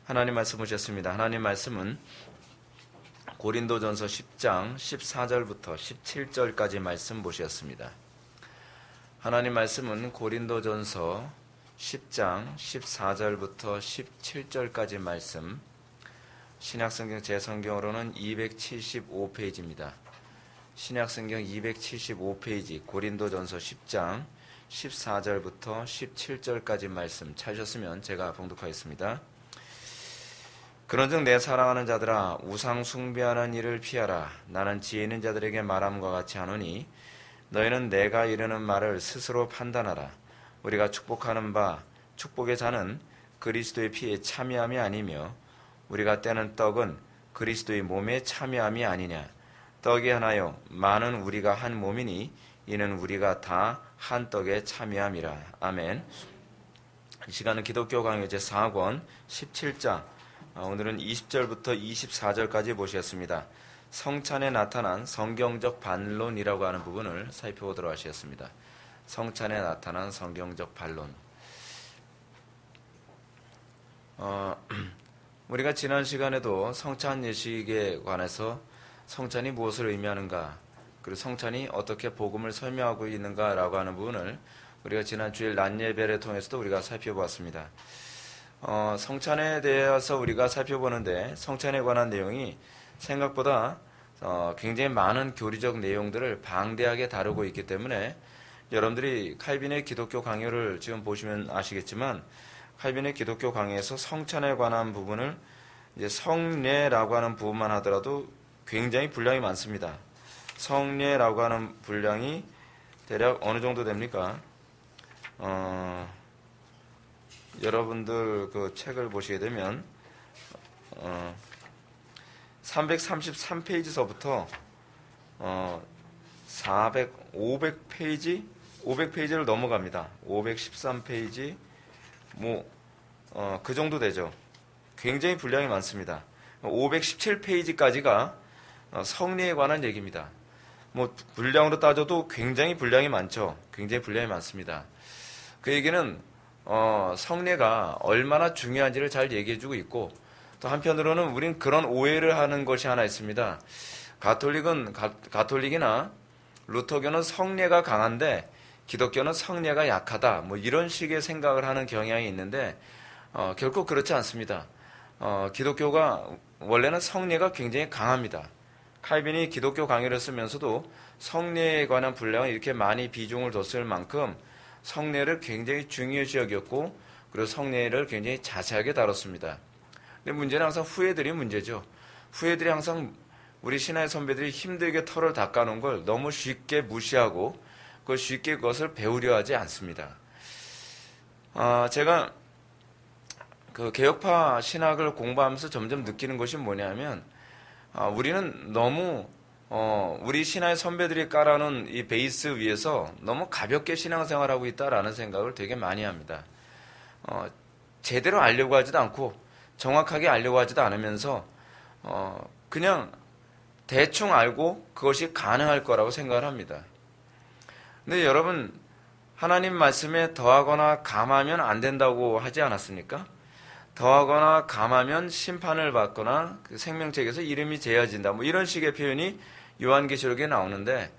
하나님 말씀 보셨습니다. 하나님 말씀은 고린도전서 10장 14절부터 17절까지 말씀 보셨습니다. 하나님 말씀은 고린도전서 10장 14절부터 17절까지 말씀, 신약성경 제 성경으로는 275페이지입니다. 신약성경 275페이지 고린도전서 10장 14절부터 17절까지 말씀 찾으셨으면 제가 봉독하겠습니다. 그런즉 내 사랑하는 자들아, 우상 숭배하는 일을 피하라. 나는 지혜 있는 자들에게 말함과 같이 하노니 너희는 내가 이르는 말을 스스로 판단하라. 우리가 축복하는 바 축복의 잔은 그리스도의 피에 참여함이 아니며 우리가 떼는 떡은 그리스도의 몸에 참여함이 아니냐. 떡이 하나요 많은 우리가 한 몸이니 이는 우리가 다 한 떡에 참여함이라. 아멘. 이 시간은 기독교 강요 제4권 17장, 오늘은 20절부터 24절까지 보셨습니다. 성찬에 나타난 성경적 반론이라고 하는 부분을 살펴보도록 하셨습니다. 성찬에 나타난 성경적 반론. 우리가 지난 시간에도 성찬 예식에 관해서 성찬이 무엇을 의미하는가, 그리고 성찬이 어떻게 복음을 설명하고 있는가라고 하는 부분을 우리가 지난 주일 낮 예배를 통해서도 우리가 살펴보았습니다. 성찬에 대해서 우리가 살펴보는데 성찬에 관한 내용이 생각보다 굉장히 많은 교리적 내용들을 방대하게 다루고 있기 때문에 여러분들이 칼빈의 기독교 강요를 지금 보시면 아시겠지만 칼빈의 기독교 강요에서 성찬에 관한 부분을 이제 성례라고 하는 부분만 하더라도 굉장히 분량이 많습니다. 성례라고 하는 분량이 대략 어느 정도 됩니까? 여러분들 그 책을 보시게 되면 333페이지서부터 500페이지를 넘어갑니다. 513페이지 그 정도 되죠. 굉장히 분량이 많습니다. 517페이지까지가 성례에 관한 얘기입니다. 분량으로 따져도 굉장히 분량이 많죠. 굉장히 분량이 많습니다. 그 얘기는 성례가 얼마나 중요한지를 잘 얘기해주고 있고, 또 한편으로는 우린 그런 오해를 하는 것이 하나 있습니다. 가톨릭이나 루터교는 성례가 강한데 기독교는 성례가 약하다, 이런 식의 생각을 하는 경향이 있는데 결코 그렇지 않습니다. 기독교가 원래는 성례가 굉장히 강합니다. 칼빈이 기독교 강요를 쓰면서도 성례에 관한 분량을 이렇게 많이 비중을 뒀을 만큼 성례를 굉장히 중요시 여겼고, 그리고 성례를 굉장히 자세하게 다뤘습니다. 근데 문제는 항상 후예들이 문제죠. 후예들이 항상 우리 신화의 선배들이 힘들게 털을 닦아놓은 걸 너무 쉽게 무시하고 쉽게 그것을 배우려 하지 않습니다. 제가 그 개혁파 신학을 공부하면서 점점 느끼는 것이 뭐냐면, 우리는 너무 우리 신화의 선배들이 깔아놓은 이 베이스 위에서 너무 가볍게 신앙생활하고 있다라는 생각을 되게 많이 합니다. 제대로 알려고 하지도 않고 정확하게 알려고 하지도 않으면서 그냥 대충 알고 그것이 가능할 거라고 생각을 합니다. 근데 여러분, 하나님 말씀에 더하거나 감하면 안 된다고 하지 않았습니까? 더하거나 감하면 심판을 받거나 그 생명책에서 이름이 제어진다, 이런 식의 표현이 요한계시록에 나오는데,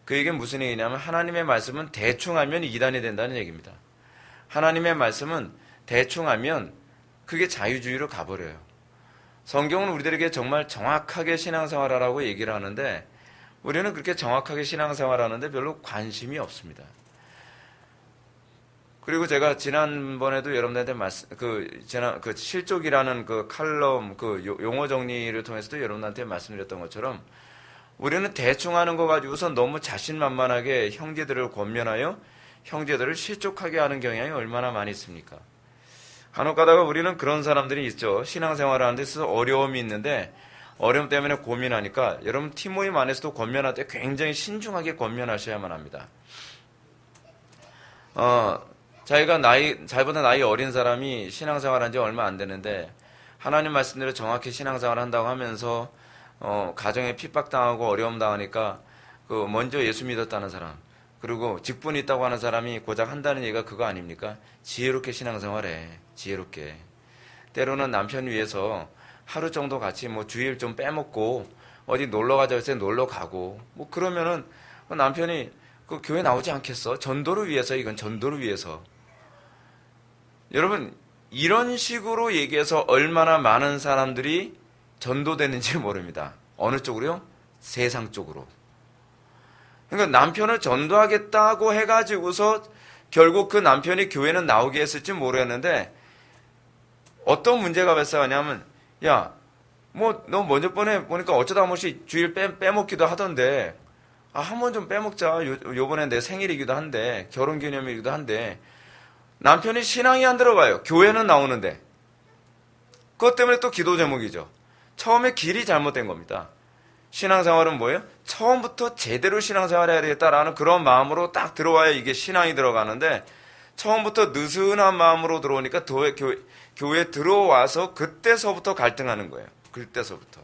그 얘기는 무슨 얘기냐면 하나님의 말씀은 대충 하면 이단이 된다는 얘기입니다. 하나님의 말씀은 대충 하면 그게 자유주의로 가버려요. 성경은 우리들에게 정말 정확하게 신앙생활하라고 얘기를 하는데 우리는 그렇게 정확하게 신앙생활하는데 별로 관심이 없습니다. 그리고 제가 지난번에도 여러분들한테 실족이라는 그 칼럼, 용어 정리를 통해서도 여러분한테 말씀드렸던 것처럼 우리는 대충 하는 거 가지고서 너무 자신만만하게 형제들을 권면하여 형제들을 실족하게 하는 경향이 얼마나 많이 있습니까? 간혹 가다가 우리는 그런 사람들이 있죠. 신앙생활을 하는 데 있어서 어려움이 있는데 어려움 때문에 고민하니까, 여러분 티모임 안에서도 권면할 때 굉장히 신중하게 권면하셔야만 합니다. 자기보다 나이 어린 사람이 신앙생활한 지 얼마 안 되는데 하나님 말씀대로 정확히 신앙생활 한다고 하면서 가정에 핍박당하고 어려움 당하니까 먼저 예수 믿었다는 사람, 그리고 직분이 있다고 하는 사람이 고작 한다는 얘기가 그거 아닙니까? 지혜롭게 신앙생활해. 지혜롭게. 때로는 남편 위해서 하루 정도 같이 뭐 주일 좀 빼먹고 어디 놀러 가자 해서 놀러 가고 뭐 그러면은 남편이 그 교회 나오지 않겠어? 전도를 위해서, 이건 전도를 위해서. 여러분, 이런 식으로 얘기해서 얼마나 많은 사람들이 전도되는지 모릅니다. 어느 쪽으로요? 세상 쪽으로. 그러니까 남편을 전도하겠다고 해가지고서 결국 그 남편이 교회는 나오게 했을지 모르겠는데 어떤 문제가 발생하냐면, 야, 뭐 너 먼저 번에 보니까 어쩌다 한 번씩 주일 빼먹기도 하던데, 아, 한 번 좀 빼먹자. 요번에 내 생일이기도 한데, 결혼기념일이기도 한데, 남편이 신앙이 안 들어가요. 교회는 나오는데. 그것 때문에 또 기도 제목이죠. 처음에 길이 잘못된 겁니다. 신앙생활은 뭐예요? 처음부터 제대로 신앙생활 해야 되겠다라는 그런 마음으로 딱 들어와야 이게 신앙이 들어가는데, 처음부터 느슨한 마음으로 들어오니까 교회 들어와서 그때서부터 갈등하는 거예요. 그때서부터.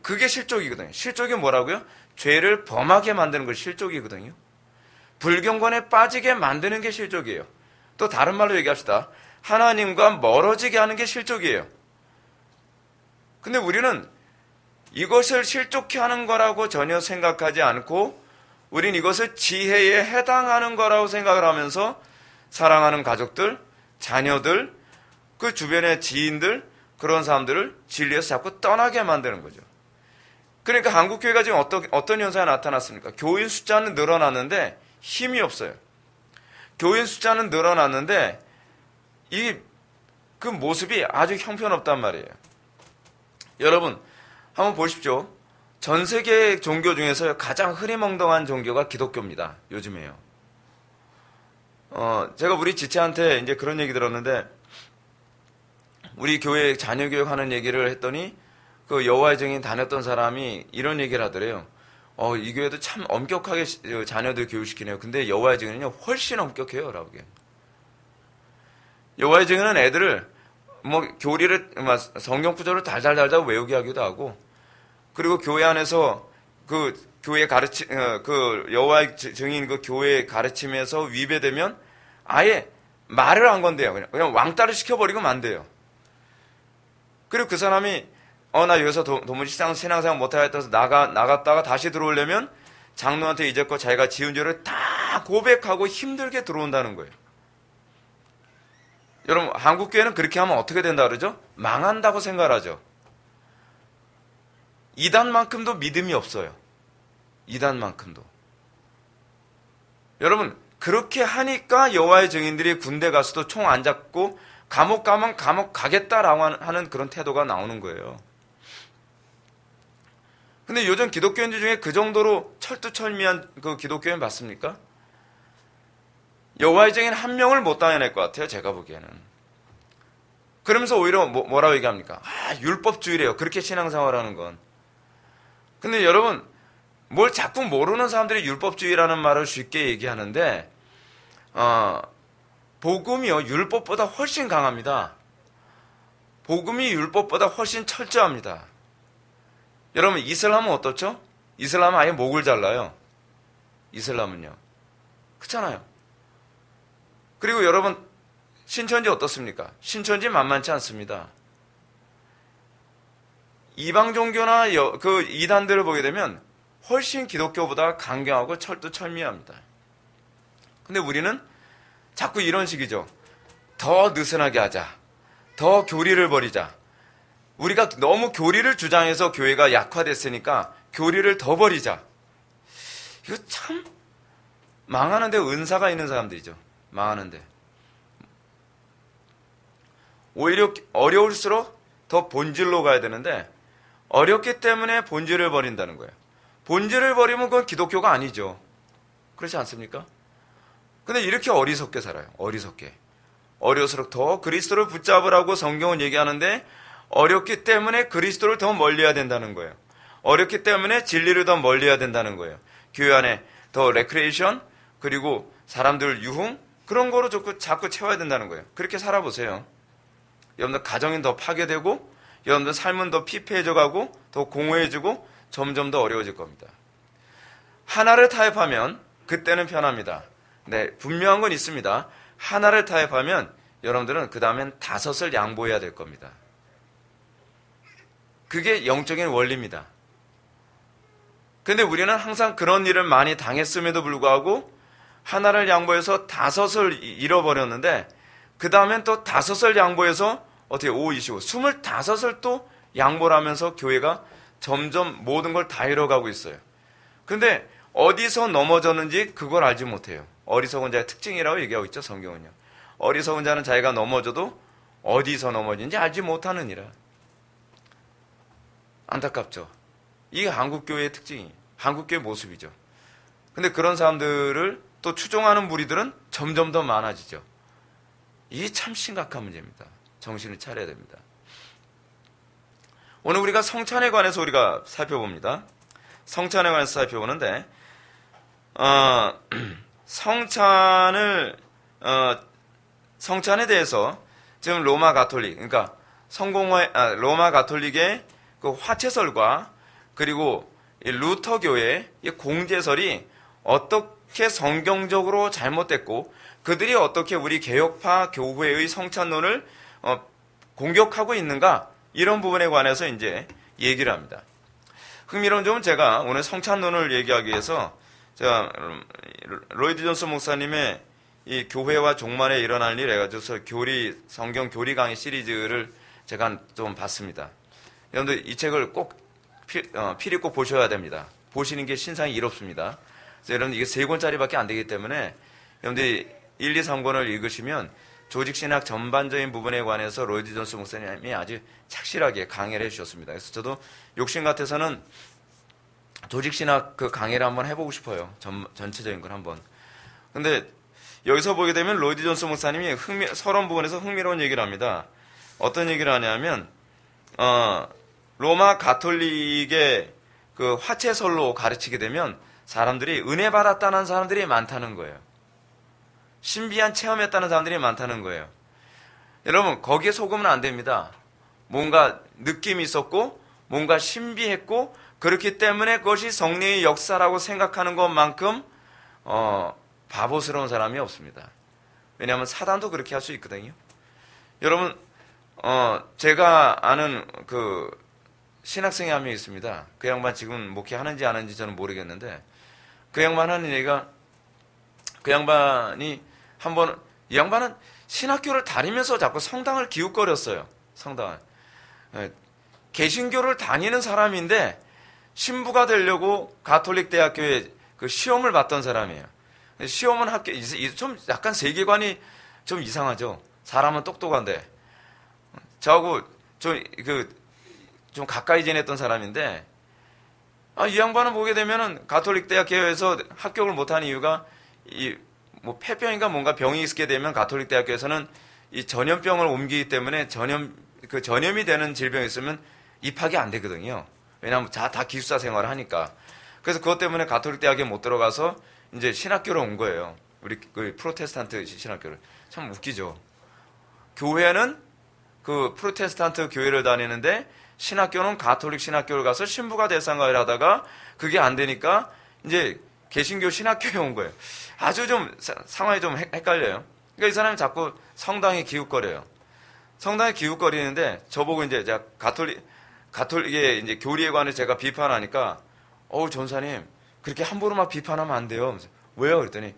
그게 실족이거든요. 실족이 뭐라고요? 죄를 범하게 만드는 것이 실족이거든요. 불경건에 빠지게 만드는 게 실족이에요. 또 다른 말로 얘기합시다. 하나님과 멀어지게 하는 게 실족이에요. 근데 우리는 이것을 실족케 하는 거라고 전혀 생각하지 않고 우린 이것을 지혜에 해당하는 거라고 생각을 하면서 사랑하는 가족들, 자녀들, 그 주변의 지인들, 그런 사람들을 진리에서 자꾸 떠나게 만드는 거죠. 그러니까 한국교회가 지금 어떤 현상이 나타났습니까? 교인 숫자는 늘어났는데 힘이 없어요. 교인 숫자는 늘어났는데 그 모습이 아주 형편없단 말이에요. 여러분, 한번 보십시오. 전 세계 종교 중에서 가장 흐리멍덩한 종교가 기독교입니다. 요즘에요. 제가 우리 지체한테 이제 그런 얘기 들었는데, 우리 교회 자녀교육 하는 얘기를 했더니, 그 여호와의 증인 다녔던 사람이 이런 얘기를 하더래요. 이 교회도 참 엄격하게 자녀들 교육시키네요. 근데 여호와의 증인은요, 훨씬 엄격해요. 라고. 여호와의 증인은 애들을, 교리를, 성경 구절을 달달달달 외우게 하기도 하고, 그리고 교회 안에서 그 교회 그 여호와의 증인 그 교회 가르침에서 위배되면 아예 말을 안 건대요. 그냥 왕따를 시켜버리고 만대요. 그리고 그 사람이 나 여기서 도무지 신앙생활 못하겠다 해서 나갔다가 다시 들어오려면 장로한테 이제껏 자기가 지은 죄를 다 고백하고 힘들게 들어온다는 거예요. 여러분, 한국교회는 그렇게 하면 어떻게 된다 그러죠? 망한다고 생각하죠. 이단만큼도 믿음이 없어요. 이단만큼도. 여러분, 그렇게 하니까 여호와의 증인들이 군대 가서도 총 안 잡고 감옥 가면 감옥 가겠다라고 하는 그런 태도가 나오는 거예요. 근데 요즘 기독교인들 중에 그 정도로 철두철미한 그 기독교인 맞습니까? 여호와의 증인 한 명을 못 당해낼 것 같아요. 제가 보기에는. 그러면서 오히려 뭐라고 얘기합니까? 율법주의래요. 그렇게 신앙생활하는 건. 근데 여러분, 뭘 자꾸 모르는 사람들이 율법주의라는 말을 쉽게 얘기하는데, 복음이요, 율법보다 훨씬 강합니다. 복음이 율법보다 훨씬 철저합니다. 여러분, 이슬람은 어떻죠? 이슬람은 아예 목을 잘라요. 이슬람은요. 그렇잖아요. 그리고 여러분, 신천지 어떻습니까? 신천지 만만치 않습니다. 이방 종교나 그 이단들을 보게 되면 훨씬 기독교보다 강경하고 철두철미합니다. 근데 우리는 자꾸 이런 식이죠. 더 느슨하게 하자. 더 교리를 버리자. 우리가 너무 교리를 주장해서 교회가 약화됐으니까 교리를 더 버리자. 이거 참 망하는데 은사가 있는 사람들이죠. 망하는데. 오히려 어려울수록 더 본질로 가야 되는데 어렵기 때문에 본질을 버린다는 거예요. 본질을 버리면 그건 기독교가 아니죠. 그렇지 않습니까? 근데 이렇게 어리석게 살아요. 어리석게. 어려울수록 더 그리스도를 붙잡으라고 성경은 얘기하는데 어렵기 때문에 그리스도를 더 멀리해야 된다는 거예요. 어렵기 때문에 진리를 더 멀리해야 된다는 거예요. 교회 안에 더 레크레이션 그리고 사람들 유흥 그런 거로 자꾸 채워야 된다는 거예요. 그렇게 살아보세요. 여러분들 가정이 더 파괴되고 여러분들 삶은 더 피폐해져 가고 더 공허해지고 점점 더 어려워질 겁니다. 하나를 타협하면 그때는 편합니다. 네, 분명한 건 있습니다. 하나를 타협하면 여러분들은 그 다음엔 5을 양보해야 될 겁니다. 그게 영적인 원리입니다. 근데 우리는 항상 그런 일을 많이 당했음에도 불구하고 하나를 양보해서 5을 잃어버렸는데 그 다음엔 또 5을 양보해서 어떻게 5, 25, 25을 또 양보를 하면서 교회가 점점 모든 걸 다 잃어가고 있어요. 근데 어디서 넘어졌는지 그걸 알지 못해요. 어리석은 자의 특징이라고 얘기하고 있죠, 성경은요. 어리석은 자는 자기가 넘어져도 어디서 넘어진지 알지 못하느니라. 안타깝죠. 이게 한국교회의 특징이에요. 한국교회의 모습이죠. 근데 그런 사람들을 또 추종하는 무리들은 점점 더 많아지죠. 이게 참 심각한 문제입니다. 정신을 차려야 됩니다. 오늘 우리가 성찬에 관해서 우리가 살펴봅니다. 성찬에 관해서 살펴보는데 성찬에 대해서 지금 로마 가톨릭, 그러니까 로마 가톨릭의 그 화채설과 그리고 루터교의 공제설이 어떻게 성경적으로 잘못됐고 그들이 어떻게 우리 개혁파 교회의 성찬론을 공격하고 있는가, 이런 부분에 관해서 이제 얘기를 합니다. 흥미로운 점은 제가 오늘 성찬론을 얘기하기 위해서 제가 로이드 존슨 목사님의 이 교회와 종말에 일어날 일 해가지고서 성경 교리 강의 시리즈를 제가 좀 봤습니다. 여러분들 이 책을 꼭 필히 꼭 보셔야 됩니다. 보시는 게 신상이 이롭습니다. 그래서 여러분 이게 3권짜리밖에 안 되기 때문에 여러분들이 1, 2, 3권을 읽으시면 조직신학 전반적인 부분에 관해서 로이드 존슨 목사님이 아주 착실하게 강의를 해주셨습니다. 그래서 저도 욕심 같아서는 조직신학 그 강의를 한번 해보고 싶어요. 전체적인 걸 한번. 근데 여기서 보게 되면 로이드 존슨 목사님이 서론 부분에서 흥미로운 얘기를 합니다. 어떤 얘기를 하냐면 로마 가톨릭의 그 화채설로 가르치게 되면 사람들이 은혜 받았다는 사람들이 많다는 거예요. 신비한 체험했다는 사람들이 많다는 거예요. 여러분 거기에 속으면 안 됩니다. 뭔가 느낌이 있었고 뭔가 신비했고 그렇기 때문에 그것이 성령의 역사라고 생각하는 것만큼 바보스러운 사람이 없습니다. 왜냐하면 사단도 그렇게 할 수 있거든요. 여러분 제가 아는 그 신학생이 한 명 있습니다. 그 양반 지금 목회하는지 안 하는지 저는 모르겠는데 그 양반 하는 얘기가, 그 양반이 이 양반은 신학교를 다니면서 자꾸 성당을 기웃거렸어요. 성당을. 개신교를 다니는 사람인데 신부가 되려고 가톨릭 대학교에 그 시험을 봤던 사람이에요. 시험은 좀 약간 세계관이 좀 이상하죠. 사람은 똑똑한데. 저하고 좀 가까이 지냈던 사람인데, 이 양반은 보게 되면은 가톨릭 대학교에서 합격을 못한 이유가 뭐 폐병인가 뭔가 병이 있게 되면 가톨릭 대학교에서는 이 전염병을 옮기기 때문에 전염이 되는 질병이 있으면 입학이 안 되거든요. 왜냐하면 다 기숙사 생활을 하니까. 그래서 그것 때문에 가톨릭 대학에 못 들어가서 이제 신학교로 온 거예요. 우리 그 프로테스탄트 신학교를. 참 웃기죠. 교회는 그 프로테스탄트 교회를 다니는데 신학교는 가톨릭 신학교를 가서 신부가 될 생각을 하다가 그게 안 되니까 이제 개신교 신학교에 온 거예요. 아주 좀 상황이 좀 헷갈려요. 그러니까 이 사람이 자꾸 성당에 기웃거려요. 성당에 기웃거리는데 저보고 이제 제가 가톨릭의 이제 교리에 관해 제가 비판하니까 전사님 그렇게 함부로 막 비판하면 안 돼요. 왜요? 그랬더니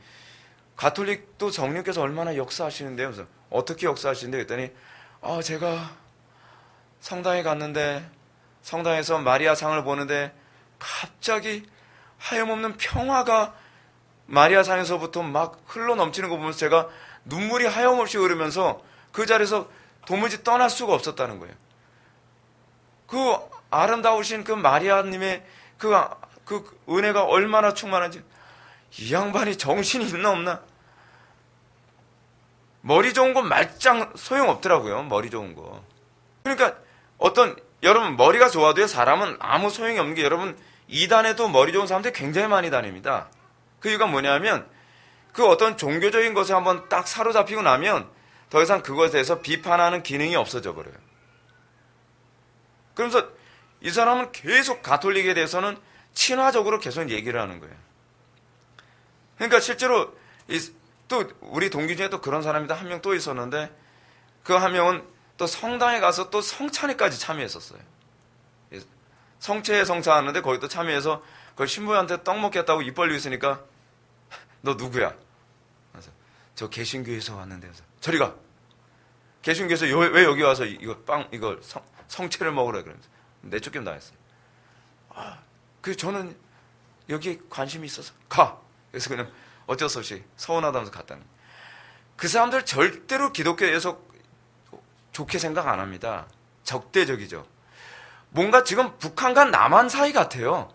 가톨릭도 성령께서 얼마나 역사하시는데요. 그래서 어떻게 역사하시는데 그랬더니 제가 성당에 갔는데 성당에서 마리아 상을 보는데 갑자기 하염없는 평화가 마리아 상에서부터 막 흘러 넘치는 거 보면서 제가 눈물이 하염없이 흐르면서 그 자리에서 도무지 떠날 수가 없었다는 거예요. 그 아름다우신 그 마리아님의 그 은혜가 얼마나 충만한지. 이 양반이 정신이 있나 없나? 머리 좋은 건 말짱 소용없더라고요. 머리 좋은 거. 그러니까 여러분 머리가 좋아도요 사람은 아무 소용이 없는 게, 여러분 이단에도 머리 좋은 사람들이 굉장히 많이 다닙니다. 그 이유가 뭐냐면 그 어떤 종교적인 것에 한번 딱 사로잡히고 나면 더 이상 그것에 대해서 비판하는 기능이 없어져 버려요. 그러면서 이 사람은 계속 가톨릭에 대해서는 친화적으로 계속 얘기를 하는 거예요. 그러니까 실제로 또 우리 동기 중에 또 그런 사람이 한 명 또 있었는데 그 한 명은 또 성당에 가서 또 성찬회까지 참여했었어요. 성체에 성사하는데 거기 또 참여해서 그 신부한테 떡 먹겠다고 입 벌리고 있으니까 너 누구야? 그래서 저 개신교에서 왔는데 그래서 저리 가. 개신교에서 왜 여기 와서 이걸 성체를 먹으라 그러면서 내쫓겨 나왔어요. 그 저는 여기 관심이 있어서 가. 그래서 그냥 어쩔 수 없이 서운하다면서 갔다는 거예요. 그 사람들 절대로 기독교에서 좋게 생각 안 합니다. 적대적이죠. 뭔가 지금 북한과 남한 사이 같아요.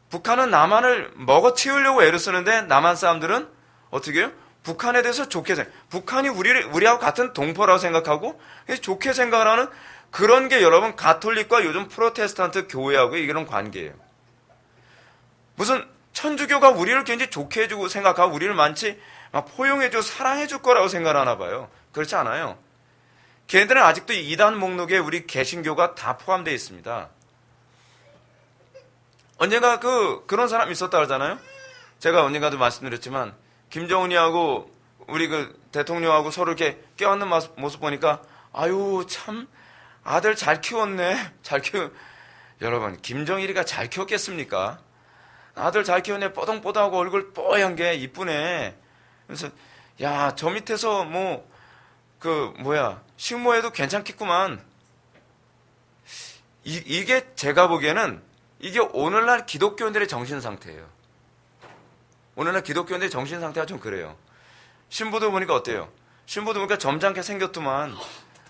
북한은 남한을 먹어치우려고 애를 쓰는데 남한 사람들은 어떻게 해요? 북한에 대해서 좋게 북한이 우리하고 같은 동포라고 생각하고 좋게 생각하는 그런 게 여러분 가톨릭과 요즘 프로테스탄트 교회하고 이런 관계예요. 무슨 천주교가 우리를 굉장히 좋게 해주고 생각하고 우리를 많이 막 포용해주고 사랑해줄 거라고 생각하나 봐요. 그렇지 않아요. 걔네들은 아직도 이단 목록에 우리 개신교가 다 포함되어 있습니다. 언젠가 그런 사람 있었다 그러잖아요. 제가 언젠가도 말씀드렸지만 김정은이하고 우리 그 대통령하고 서로 이렇게 껴안는 모습 보니까 아유 참 아들 잘 키웠네. 여러분 김정일이가 잘 키웠겠습니까? 아들 잘 키웠네. 뽀동뽀동하고 얼굴 뽀얀 게 이쁘네. 그래서 야 저 밑에서 식모해도 괜찮겠구만. 이게 제가 보기에는 이게 오늘날 기독교인들의 정신 상태예요. 오늘날 기독교인들의 정신 상태가 좀 그래요. 신부도 보니까 어때요? 신부도 보니까 점잖게 생겼더만.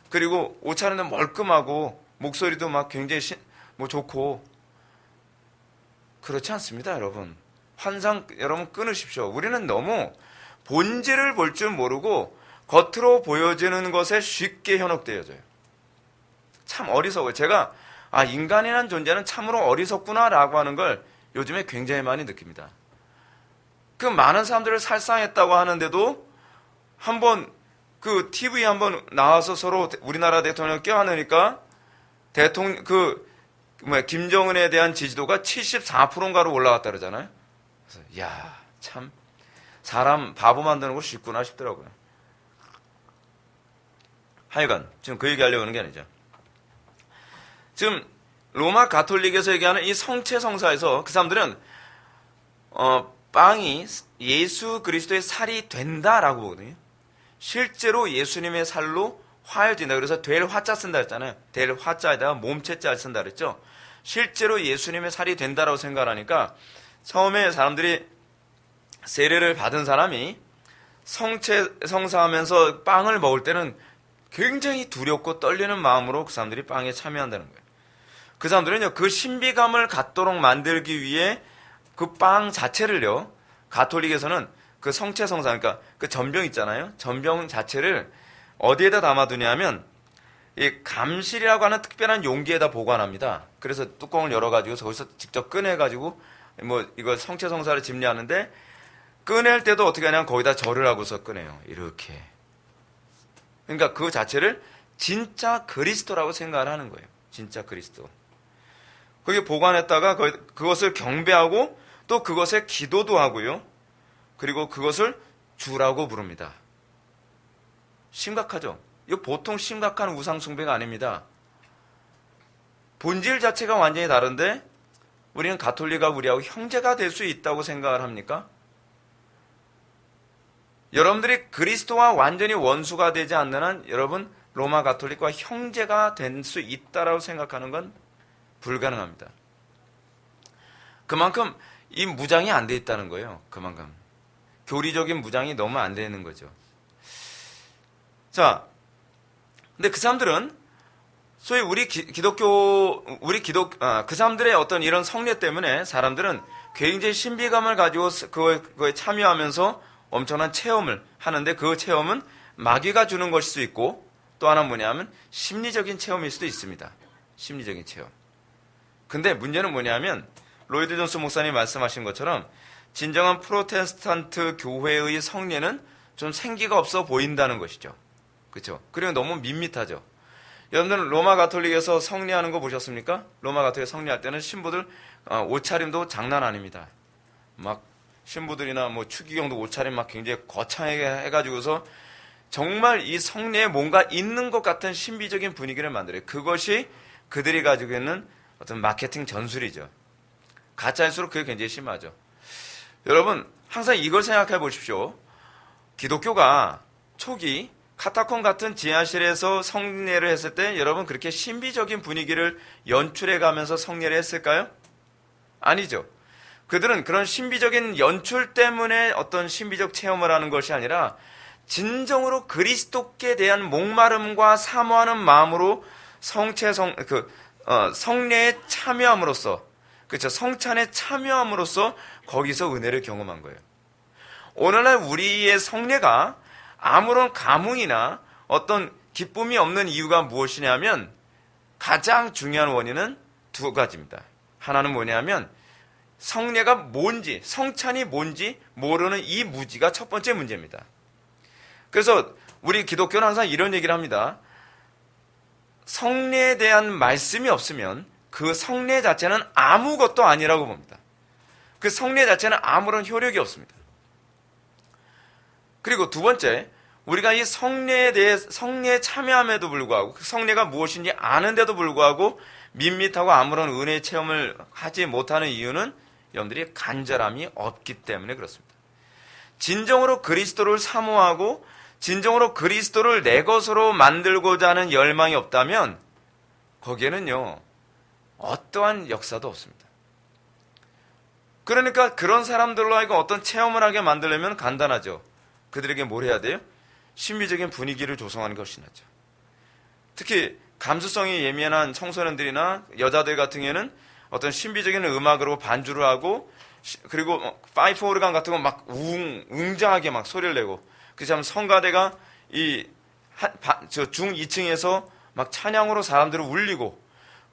그리고 옷차림도 멀끔하고 목소리도 막 굉장히 좋고. 그렇지 않습니다, 여러분. 환상 여러분 끊으십시오. 우리는 너무 본질을 볼 줄 모르고 겉으로 보여지는 것에 쉽게 현혹되어져요. 참 어리석어요. 제가 인간이라는 존재는 참으로 어리석구나라고 하는 걸 요즘에 굉장히 많이 느낍니다. 그 많은 사람들을 살상했다고 하는데도 한번 그 TV에 한번 나와서 서로 우리나라 대통령 껴안으니까 김정은에 대한 지지도가 74%인가로 올라갔다 그러잖아요. 그래서 참 사람 바보 만드는 거 쉽구나 싶더라고요. 하여간 지금 그 얘기하려고 하는 게 아니죠. 지금 로마 가톨릭에서 얘기하는 이 성체 성사에서 그 사람들은 빵이 예수 그리스도의 살이 된다라고 보거든요. 실제로 예수님의 살로 화해진다. 그래서 될 화자 쓴다 했잖아요. 될 화자에다가 몸체자를 쓴다 그랬죠. 실제로 예수님의 살이 된다라고 생각하니까 처음에 사람들이 세례를 받은 사람이 성체 성사하면서 빵을 먹을 때는 굉장히 두렵고 떨리는 마음으로 그 사람들이 빵에 참여한다는 거예요. 그 사람들은요, 그 신비감을 갖도록 만들기 위해 그 빵 자체를요, 가톨릭에서는 그 성체 성사, 그러니까 그 전병 있잖아요. 전병 자체를 어디에다 담아두냐면 이 감실이라고 하는 특별한 용기에다 보관합니다. 그래서 뚜껑을 열어가지고 거기서 직접 꺼내가지고 이걸 성체 성사를 집례하는데 꺼낼 때도 어떻게 하냐면 거기다 절을 하고서 꺼내요. 이렇게. 그러니까 그 자체를 진짜 그리스도라고 생각을 하는 거예요. 진짜 그리스도. 거기에 보관했다가 그것을 경배하고 또 그것에 기도도 하고요. 그리고 그것을 주라고 부릅니다. 심각하죠? 이거 보통 심각한 우상숭배가 아닙니다. 본질 자체가 완전히 다른데 우리는 가톨릭과 우리하고 형제가 될 수 있다고 생각을 합니까? 여러분들이 그리스도와 완전히 원수가 되지 않는 한 여러분 로마 가톨릭과 형제가 될 수 있다라고 생각하는 건 불가능합니다. 그만큼 이 무장이 안 돼 있다는 거예요. 그만큼 교리적인 무장이 너무 안 되는 거죠. 자, 근데 그 사람들은 소위 그 사람들의 어떤 이런 성례 때문에 사람들은 굉장히 신비감을 가지고 그거에 참여하면서 엄청난 체험을 하는데 그 체험은 마귀가 주는 것일 수 있고 또 하나는 뭐냐면 심리적인 체험일 수도 있습니다. 심리적인 체험. 근데 문제는 뭐냐면 로이드 존스 목사님이 말씀하신 것처럼 진정한 프로테스탄트 교회의 성례는 좀 생기가 없어 보인다는 것이죠. 그렇죠? 그리고 너무 밋밋하죠. 여러분들은 로마 가톨릭에서 성례하는 거 보셨습니까? 로마 가톨릭 성례할 때는 신부들 옷차림도 장난 아닙니다. 막 신부들이나 추기경도 옷차림 막 굉장히 거창하게 해가지고서 정말 이 성례에 뭔가 있는 것 같은 신비적인 분위기를 만들어요. 그것이 그들이 가지고 있는 어떤 마케팅 전술이죠. 가짜일수록 그게 굉장히 심하죠. 여러분, 항상 이걸 생각해 보십시오. 기독교가 초기 카타콤 같은 지하실에서 성례를 했을 때 여러분 그렇게 신비적인 분위기를 연출해 가면서 성례를 했을까요? 아니죠. 그들은 그런 신비적인 연출 때문에 어떤 신비적 체험을 하는 것이 아니라 진정으로 그리스도께 대한 목마름과 사모하는 마음으로 성례에 참여함으로써, 그렇죠, 성찬에 참여함으로써 거기서 은혜를 경험한 거예요. 오늘날 우리의 성례가 아무런 감흥이나 어떤 기쁨이 없는 이유가 무엇이냐면 가장 중요한 원인은 두 가지입니다. 하나는 뭐냐면 성례가 뭔지, 성찬이 뭔지 모르는 이 무지가 첫 번째 문제입니다. 그래서 우리 기독교는 항상 이런 얘기를 합니다. 성례에 대한 말씀이 없으면 그 성례 자체는 아무것도 아니라고 봅니다. 그 성례 자체는 아무런 효력이 없습니다. 그리고 두 번째, 우리가 이 성례에 참여함에도 불구하고 그 성례가 무엇인지 아는데도 불구하고 밋밋하고 아무런 은혜의 체험을 하지 못하는 이유는 여러분들이 간절함이 없기 때문에 그렇습니다. 진정으로 그리스도를 사모하고 진정으로 그리스도를 내 것으로 만들고자 하는 열망이 없다면 거기에는요, 어떠한 역사도 없습니다. 그러니까 그런 사람들로 하여금 어떤 체험을 하게 만들려면 간단하죠. 그들에게 뭘 해야 돼요? 신비적인 분위기를 조성하는 것이 낫죠. 특히 감수성이 예민한 청소년들이나 여자들 같은 경우에는 어떤 신비적인 음악으로 반주를 하고, 그리고 파이프 오르간 같은 거 막 웅장하게 막 소리를 내고, 그렇지 성가대가 중 2층에서 막 찬양으로 사람들을 울리고,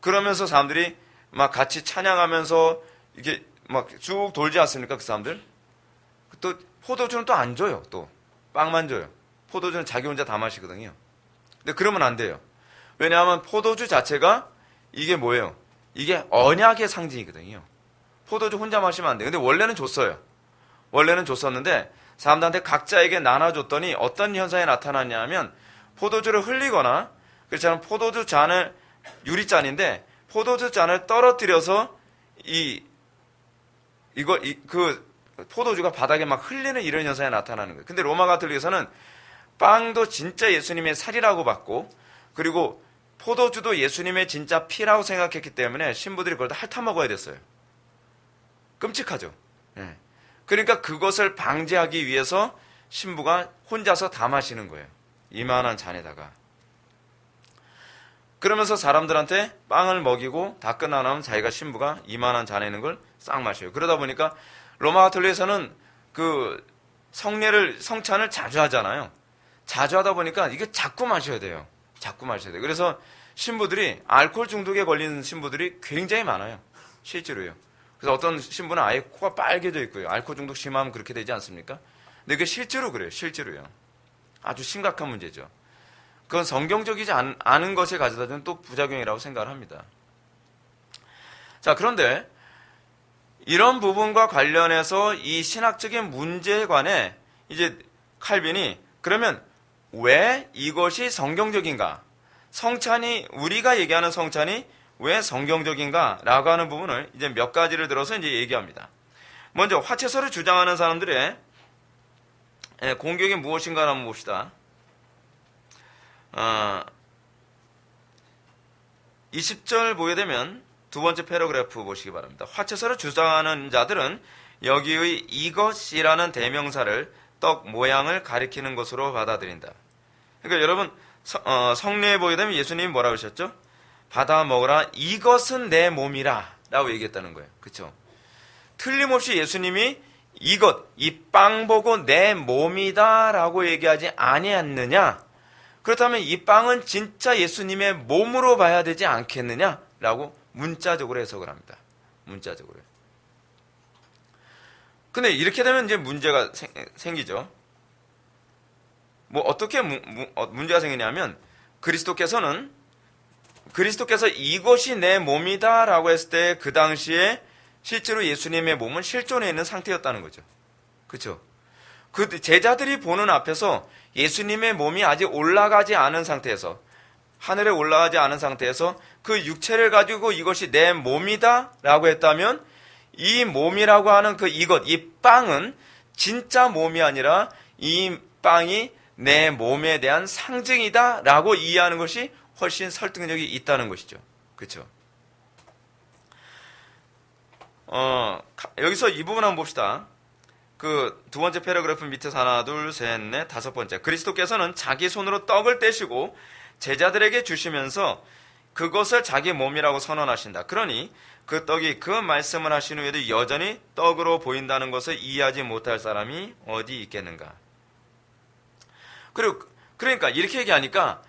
그러면서 사람들이 막 같이 찬양하면서 이게 막 쭉 돌지 않습니까? 그 사람들. 또 포도주는 또 안 줘요. 또 빵만 줘요. 포도주는 자기 혼자 다 마시거든요. 근데 그러면 안 돼요. 왜냐하면 포도주 자체가 이게 뭐예요? 이게 언약의 상징이거든요. 포도주 혼자 마시면 안 돼요. 근데 원래는 줬어요. 원래는 줬었는데 사람들한테 각자에게 나눠줬더니 어떤 현상이 나타났냐 하면 포도주를 흘리거나, 그렇지 않으면 포도주 잔을, 유리잔인데 포도주 잔을 떨어뜨려서 그 포도주가 바닥에 막 흘리는 이런 현상이 나타나는 거예요. 근데 로마 가톨릭에서는 빵도 진짜 예수님의 살이라고 받고, 그리고 포도주도 예수님의 진짜 피라고 생각했기 때문에 신부들이 그걸 다 핥아 먹어야 됐어요. 끔찍하죠. 예. 그러니까 그것을 방지하기 위해서 신부가 혼자서 다 마시는 거예요. 이만한 잔에다가. 그러면서 사람들한테 빵을 먹이고 다 끝나면 자기가 신부가 이만한 잔에 있는 걸 싹 마셔요. 그러다 보니까 로마 가톨릭에서는 그 성찬을 자주 하잖아요. 자주 하다 보니까 이게 자꾸 마셔야 돼요. 자꾸 마셔야 돼요. 그래서 신부들이, 알코올 중독에 걸린 신부들이 굉장히 많아요. 실제로요. 그래서 어떤 신부는 아예 코가 빨개져 있고요. 알코올 중독 심하면 그렇게 되지 않습니까? 근데 그게 실제로 그래요. 실제로요. 아주 심각한 문제죠. 그건 성경적이지 않은 것에 가져다 주는 또 부작용이라고 생각을 합니다. 자, 그런데 이런 부분과 관련해서 이 신학적인 문제에 관해 이제 칼빈이 그러면 왜 이것이 성경적인가? 성찬이, 우리가 얘기하는 성찬이 왜 성경적인가? 라고 하는 부분을 이제 몇 가지를 들어서 이제 얘기합니다. 먼저 화채설을 주장하는 사람들의 공격이 무엇인가 한번 봅시다. 20절 보게 되면 두 번째 패러그래프 보시기 바랍니다. 화채설을 주장하는 자들은 여기의 이것이라는 대명사를 떡 모양을 가리키는 것으로 받아들인다. 그러니까 여러분, 성례에 보게 되면 예수님이 뭐라고 하셨죠? 받아 먹으라, 이것은 내 몸이라 라고 얘기했다는 거예요. 그렇죠? 틀림없이 예수님이 이것, 이 빵 보고 내 몸이다 라고 얘기하지 아니했느냐? 그렇다면 이 빵은 진짜 예수님의 몸으로 봐야 되지 않겠느냐? 라고 문자적으로 해석을 합니다. 문자적으로요. 근데 이렇게 되면 이제 문제가 생기죠. 뭐 어떻게 문제가 생기냐면 그리스도께서 이것이 내 몸이다 라고 했을 때 그 당시에 실제로 예수님의 몸은 실존해 있는 상태였다는 거죠. 그렇죠? 그 제자들이 보는 앞에서 예수님의 몸이 아직 올라가지 않은 상태에서, 하늘에 올라가지 않은 상태에서 그 육체를 가지고 이것이 내 몸이다 라고 했다면, 이 몸이라고 하는 이 빵은 진짜 몸이 아니라 이 빵이 내 몸에 대한 상징이다 라고 이해하는 것이 훨씬 설득력이 있다는 것이죠. 그렇죠? 여기서 이 부분 한번 봅시다. 그 두 번째 패러그래프 밑에서 하나, 둘, 셋, 넷, 다섯 번째. 그리스도께서는 자기 손으로 떡을 떼시고 제자들에게 주시면서 그것을 자기 몸이라고 선언하신다. 그러니 그 떡이 그 말씀을 하신 후에도 여전히 떡으로 보인다는 것을 이해하지 못할 사람이 어디 있겠는가. 그러니까 이렇게 얘기하니까,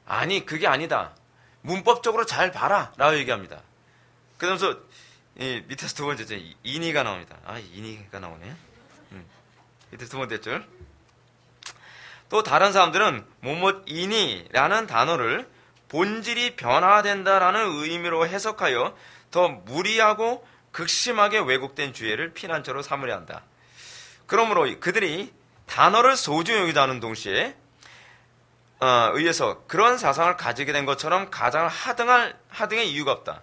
아니 그게 아니다, 문법적으로 잘 봐라 라고 얘기합니다. 그러면서 이 밑에서 두 번째 줄 인이가 나옵니다. 인이가 나오네. 밑에 두 번째 줄. 또 다른 사람들은 뭐뭐 인이라는 단어를 본질이 변화된다라는 의미로 해석하여 더 무리하고 극심하게 왜곡된 주의를 피난처로 삼으려 한다. 그러므로 그들이 단어를 소중히 여기자는 동시에 의해서 그런 사상을 가지게 된 것처럼 가장 하등의 이유가 없다.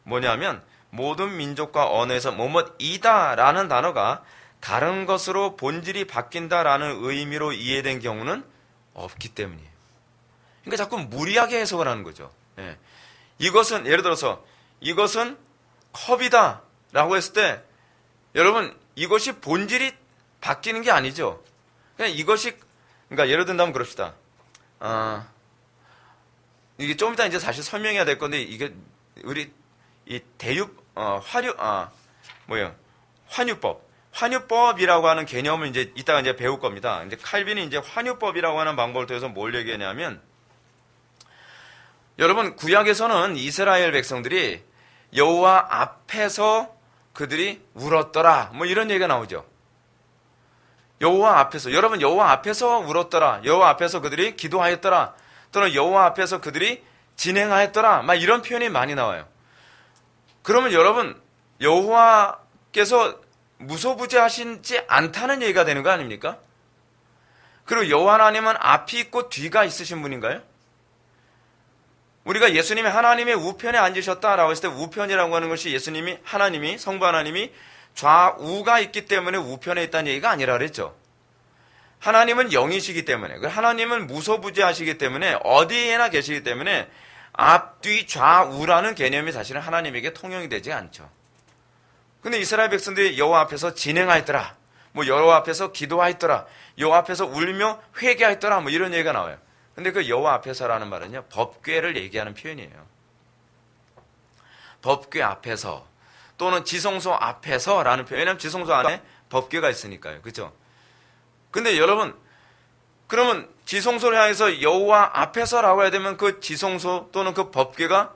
뭐냐면 모든 민족과 언어에서 뭐뭐이다라는 단어가 다른 것으로 본질이 바뀐다라는 의미로 이해된 경우는 없기 때문이에요. 그러니까 자꾸 무리하게 해석을 하는 거죠. 예. 이것은 예를 들어서 이것은 컵이다 라고 했을 때, 여러분 이것이 본질이 바뀌는 게 아니죠. 그냥 그러니까 예를 든다면 그럽시다. 이게 좀 이따 이제 사실 설명해야 될 건데, 이게 우리 이 환유법이라고 하는 개념을 이제 이따가 이제 배울 겁니다. 이제 칼빈이 이제 환유법이라고 하는 방법을 통해서 뭘 얘기하냐면, 여러분 구약에서는 이스라엘 백성들이 여호와 앞에서 그들이 울었더라 뭐 이런 얘기가 나오죠. 여호와 앞에서, 여러분 여호와 앞에서 울었더라, 여호와 앞에서 그들이 기도하였더라, 또는 여호와 앞에서 그들이 진행하였더라 막 이런 표현이 많이 나와요. 그러면 여러분 여호와께서 무소부재하시지 않다는 얘기가 되는 거 아닙니까? 그리고 여호와 하나님은 앞이 있고 뒤가 있으신 분인가요? 우리가 예수님이 하나님의 우편에 앉으셨다라고 했을 때, 우편이라고 하는 것이 하나님이 성부 하나님이 좌우가 있기 때문에 우편에 있다는 얘기가 아니라 그랬죠. 하나님은 영이시기 때문에, 하나님은 무소부재하시기 때문에 어디에나 계시기 때문에 앞, 뒤, 좌우라는 개념이 사실은 하나님에게 통용이 되지 않죠. 근데 이스라엘 백성들이 여호와 앞에서 진행하였더라, 뭐 여호와 앞에서 기도하였더라, 여호와 앞에서 울며 회개하였더라 뭐 이런 얘기가 나와요. 근데 그 여호와 앞에서라는 말은요, 법궤를 얘기하는 표현이에요. 법궤 앞에서 또는 지성소 앞에서라는 표현. 왜냐하면 지성소 안에 법궤가 있으니까요. 그렇죠? 근데 여러분, 그러면 지성소를 향해서 여호와 앞에서라고 해야 되면 그 지성소 또는 그 법궤가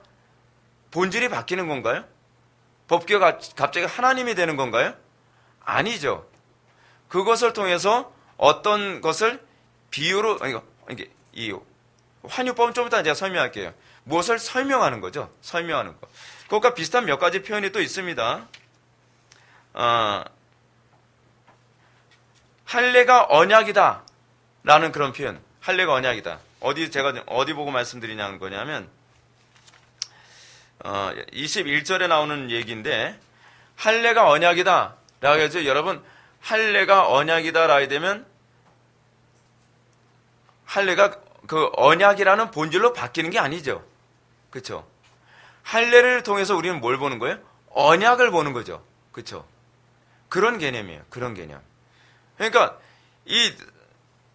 본질이 바뀌는 건가요? 법궤가 갑자기 하나님이 되는 건가요? 아니죠. 그것을 통해서 어떤 것을 비유로, 이 환유법은 좀 이따 제가 설명할게요. 무엇을 설명하는 거죠? 설명하는 거. 그것과 비슷한 몇 가지 표현이 또 있습니다. 할례가 언약이다 라는 그런 표현. 할례가 언약이다. 제가 어디 보고 말씀드리냐는 거냐면 21절에 나오는 얘기인데, 할례가 언약이다 라고 해서, 여러분 할례가 언약이다 라고 되면 할례가 그 언약이라는 본질로 바뀌는 게 아니죠. 그렇죠? 할례를 통해서 우리는 뭘 보는 거예요? 언약을 보는 거죠. 그렇죠? 그런 개념이에요. 그런 개념. 그러니까 이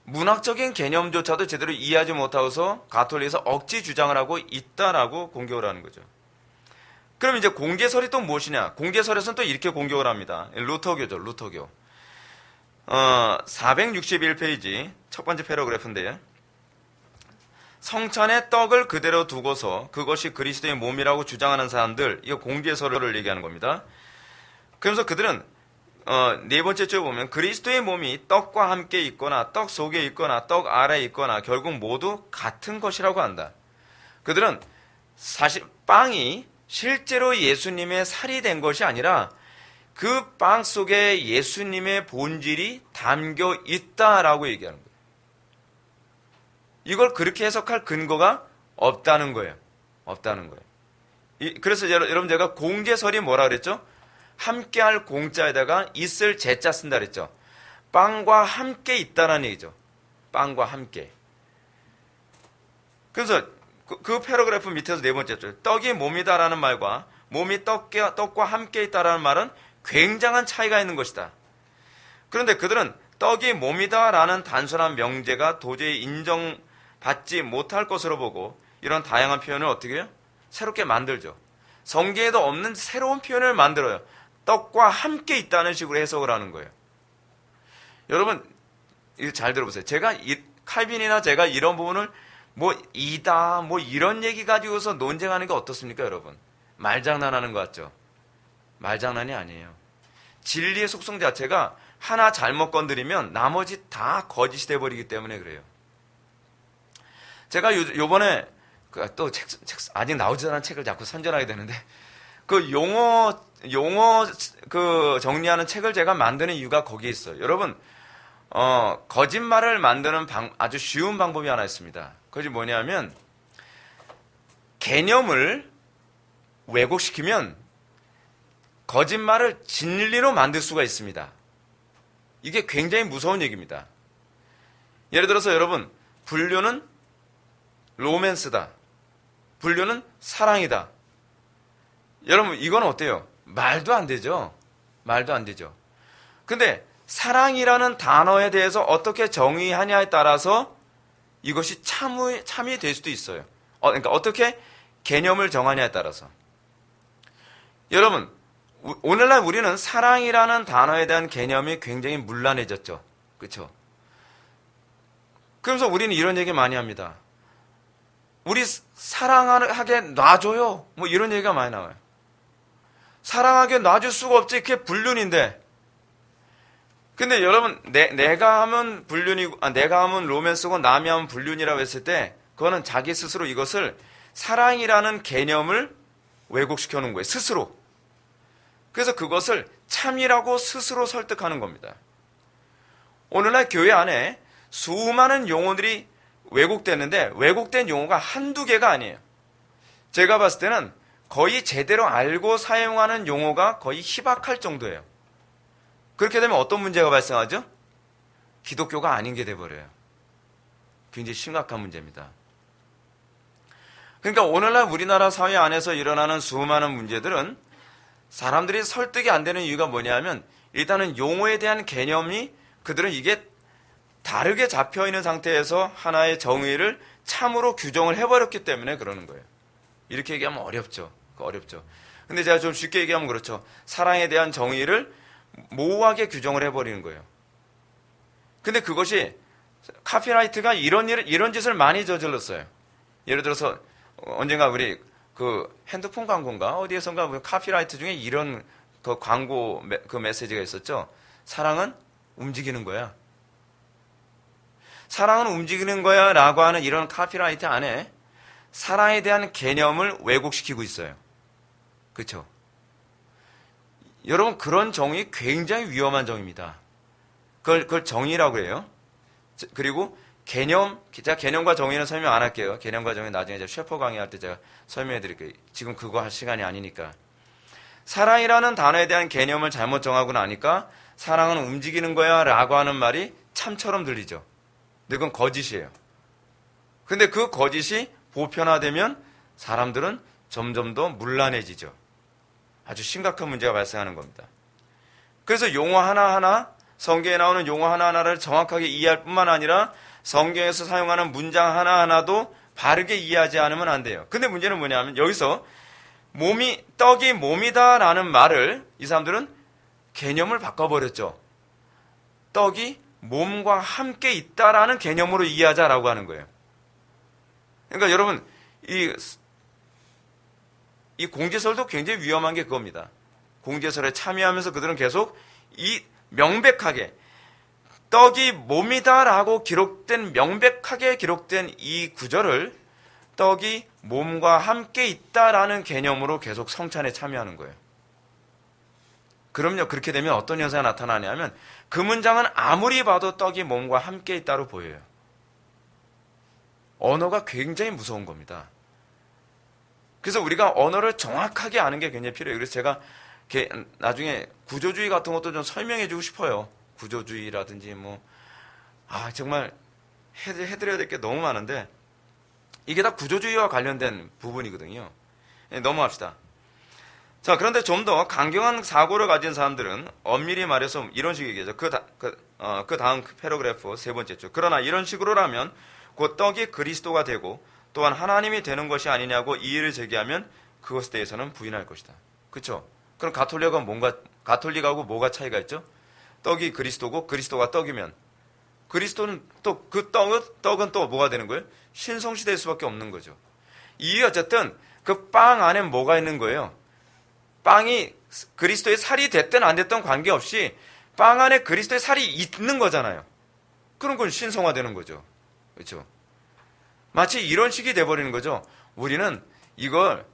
문학적인 개념조차도 제대로 이해하지 못하고서 가톨릭에서 억지 주장을 하고 있다라고 공격을 하는 거죠. 그럼 이제 공개설이 또 무엇이냐? 공개설에서는 또 이렇게 공격을 합니다. 루터교죠. 루터교. 461페이지 첫 번째 패러그래프인데요. 성찬의 떡을 그대로 두고서 그것이 그리스도의 몸이라고 주장하는 사람들, 이거 공개설을 얘기하는 겁니다. 그러면서 그들은 네 번째 줄에 보면 그리스도의 몸이 떡과 함께 있거나 떡 속에 있거나 떡 아래에 있거나 결국 모두 같은 것이라고 한다. 그들은 사실 빵이 실제로 예수님의 살이 된 것이 아니라 그 빵 속에 예수님의 본질이 담겨 있다라고 얘기하는 거예요. 이걸 그렇게 해석할 근거가 없다는 거예요. 없다는 거예요. 그래서 여러분 제가 공제설이 뭐라 그랬죠? 함께할 공자에다가 있을 제자 쓴다 그랬죠. 빵과 함께 있다는 얘기죠. 빵과 함께. 그래서 그 패러그래프 밑에서 네 번째 줄, 떡이 몸이다라는 말과 몸이 떡과 함께 있다라는 말은 굉장한 차이가 있는 것이다. 그런데 그들은 떡이 몸이다라는 단순한 명제가 도저히 인정받지 못할 것으로 보고 이런 다양한 표현을 어떻게 해요? 새롭게 만들죠. 성경에도 없는 새로운 표현을 만들어요. 떡과 함께 있다는 식으로 해석을 하는 거예요. 여러분 이거 잘 들어보세요. 칼빈이나 제가 이런 부분을 이다 이런 얘기 가지고서 논쟁하는 게 어떻습니까, 여러분? 말장난하는 것 같죠? 말장난이 아니에요. 진리의 속성 자체가 하나 잘못 건드리면 나머지 다 거짓이 돼버리기 때문에 그래요. 제가 요번에 또 아직 나오지 않은 책을 자꾸 선전하게 되는데 그 용어 그 정리하는 책을 제가 만드는 이유가 거기에 있어요. 여러분 거짓말을 만드는 아주 쉬운 방법이 하나 있습니다. 그것이 뭐냐면 개념을 왜곡시키면 거짓말을 진리로 만들 수가 있습니다. 이게 굉장히 무서운 얘기입니다. 예를 들어서 여러분 불륜은 로맨스다. 불륜은 사랑이다. 여러분 이건 어때요? 말도 안 되죠. 말도 안 되죠. 근데 사랑이라는 단어에 대해서 어떻게 정의하냐에 따라서 이것이 참이 될 수도 있어요. 그러니까 어떻게 개념을 정하냐에 따라서. 여러분 오늘날 우리는 사랑이라는 단어에 대한 개념이 굉장히 문란해졌죠. 그렇죠? 그러면서 우리는 이런 얘기 많이 합니다. 우리 사랑하게 놔줘요. 이런 얘기가 많이 나와요. 사랑하게 놔줄 수가 없지. 그게 불륜인데. 근데 여러분 내가 하면 불륜이고 내가 하면 로맨스고 남이 하면 불륜이라고 했을 때 그거는 자기 스스로 이것을 사랑이라는 개념을 왜곡시켜 놓은 거예요. 스스로. 그래서 그것을 참이라고 스스로 설득하는 겁니다. 오늘날 교회 안에 수많은 용어들이 왜곡됐는데 왜곡된 용어가 한두 개가 아니에요. 제가 봤을 때는 거의 제대로 알고 사용하는 용어가 거의 희박할 정도예요. 그렇게 되면 어떤 문제가 발생하죠? 기독교가 아닌 게 돼버려요. 굉장히 심각한 문제입니다. 그러니까 오늘날 우리나라 사회 안에서 일어나는 수많은 문제들은 사람들이 설득이 안 되는 이유가 뭐냐면 일단은 용어에 대한 개념이 그들은 이게 다르게 잡혀있는 상태에서 하나의 정의를 참으로 규정을 해버렸기 때문에 그러는 거예요. 이렇게 얘기하면 어렵죠. 근데 제가 좀 쉽게 얘기하면 그렇죠. 사랑에 대한 정의를 모호하게 규정을 해버리는 거예요. 근데 그것이 카피라이트가 이런 짓을 많이 저질렀어요. 예를 들어서 언젠가 우리 그 핸드폰 광고인가 어디에선가 카피라이트 중에 이런 그 광고 그 메시지가 있었죠. 사랑은 움직이는 거야. 사랑은 움직이는 거야 라고 하는 이런 카피라이트 안에 사랑에 대한 개념을 왜곡시키고 있어요. 그렇죠? 여러분 그런 정의 굉장히 위험한 정의입니다. 그걸 정의라고 해요. 그리고 제가 개념과 정의는 설명 안 할게요. 개념과 정의 나중에 제가 셰퍼 강의할 때 제가 설명해 드릴게요. 지금 그거 할 시간이 아니니까. 사랑이라는 단어에 대한 개념을 잘못 정하고 나니까 사랑은 움직이는 거야 라고 하는 말이 참처럼 들리죠. 근데 그건 거짓이에요. 근데 그 거짓이 보편화되면 사람들은 점점 더 문란해지죠. 아주 심각한 문제가 발생하는 겁니다. 그래서 용어 하나하나, 성경에 나오는 용어 하나하나를 정확하게 이해할 뿐만 아니라 성경에서 사용하는 문장 하나하나도 바르게 이해하지 않으면 안 돼요. 근데 문제는 뭐냐면 여기서 떡이 몸이다라는 말을 이 사람들은 개념을 바꿔버렸죠. 떡이 몸과 함께 있다라는 개념으로 이해하자라고 하는 거예요. 그러니까 여러분 이 공제설도 굉장히 위험한 게 그겁니다. 공제설에 참여하면서 그들은 계속 명백하게 떡이 몸이다라고 명백하게 기록된 이 구절을 떡이 몸과 함께 있다라는 개념으로 계속 성찬에 참여하는 거예요. 그럼요. 그렇게 되면 어떤 현상이 나타나냐면 그 문장은 아무리 봐도 떡이 몸과 함께 있다로 보여요. 언어가 굉장히 무서운 겁니다. 그래서 우리가 언어를 정확하게 아는 게 굉장히 필요해요. 그래서 제가 나중에 구조주의 같은 것도 좀 설명해 주고 싶어요. 구조주의라든지 정말 해드려야 될 게 너무 많은데 이게 다 구조주의와 관련된 부분이거든요. 넘어갑시다. 자, 그런데 좀 더 강경한 사고를 가진 사람들은 엄밀히 말해서 이런 식의 얘기죠. 그 다음 패러그래프 세 번째 줄. 그러나 이런 식으로라면 곧 떡이 그리스도가 되고 또한 하나님이 되는 것이 아니냐고 이의를 제기하면 그것에 대해서는 부인할 것이다. 그렇죠? 그럼 가톨릭하고 뭐가 차이가 있죠? 떡이 그리스도고 그리스도가 떡이면 그리스도는 또 그 떡은 또 뭐가 되는 거예요? 신성시 될 수밖에 없는 거죠. 이유 어쨌든 그 빵 안에 뭐가 있는 거예요? 빵이 그리스도의 살이 됐든 안 됐든 관계없이 빵 안에 그리스도의 살이 있는 거잖아요. 그런 건 신성화되는 거죠. 그렇죠? 마치 이런 식이 돼버리는 거죠. 우리는 이걸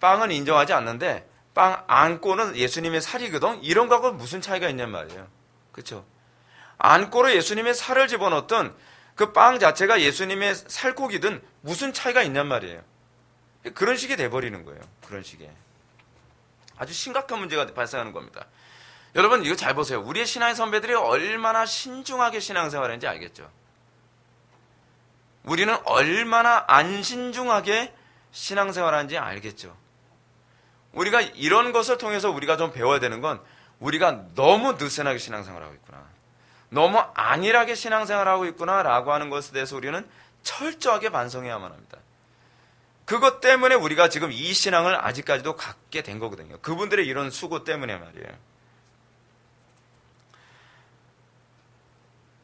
빵은 인정하지 않는데 빵 안고는 예수님의 살이거든. 이런 거하고 무슨 차이가 있냔 말이에요. 그렇죠? 안고로 예수님의 살을 집어넣었던 그 빵 자체가 예수님의 살코기든 무슨 차이가 있냔 말이에요. 그런 식이 돼버리는 거예요. 그런 식의 아주 심각한 문제가 발생하는 겁니다. 여러분 이거 잘 보세요. 우리의 신앙의 선배들이 얼마나 신중하게 신앙생활하는지 알겠죠? 우리는 얼마나 안 신중하게 신앙생활하는지 알겠죠? 우리가 이런 것을 통해서 우리가 좀 배워야 되는 건 우리가 너무 느슨하게 신앙생활하고 있구나. 너무 안일하게 신앙생활하고 있구나 라고 하는 것에 대해서 우리는 철저하게 반성해야만 합니다. 그것 때문에 우리가 지금 이 신앙을 아직까지도 갖게 된 거거든요. 그분들의 이런 수고 때문에 말이에요.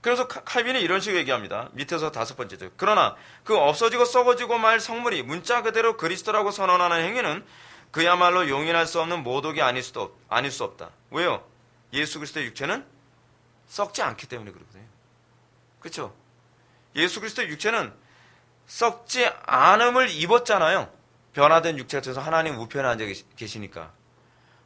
그래서 칼빈이 이런 식으로 얘기합니다. 밑에서 다섯 번째죠. 그러나 그 없어지고 썩어지고 말 성물이 문자 그대로 그리스도라고 선언하는 행위는 그야말로 용인할 수 없는 모독이 아닐 수 없다. 왜요? 예수 그리스도의 육체는 썩지 않기 때문에 그렇거든요. 그렇죠? 예수 그리스도의 육체는 썩지 않음을 입었잖아요. 변화된 육체가 돼서 하나님 우편에 앉아 계시니까.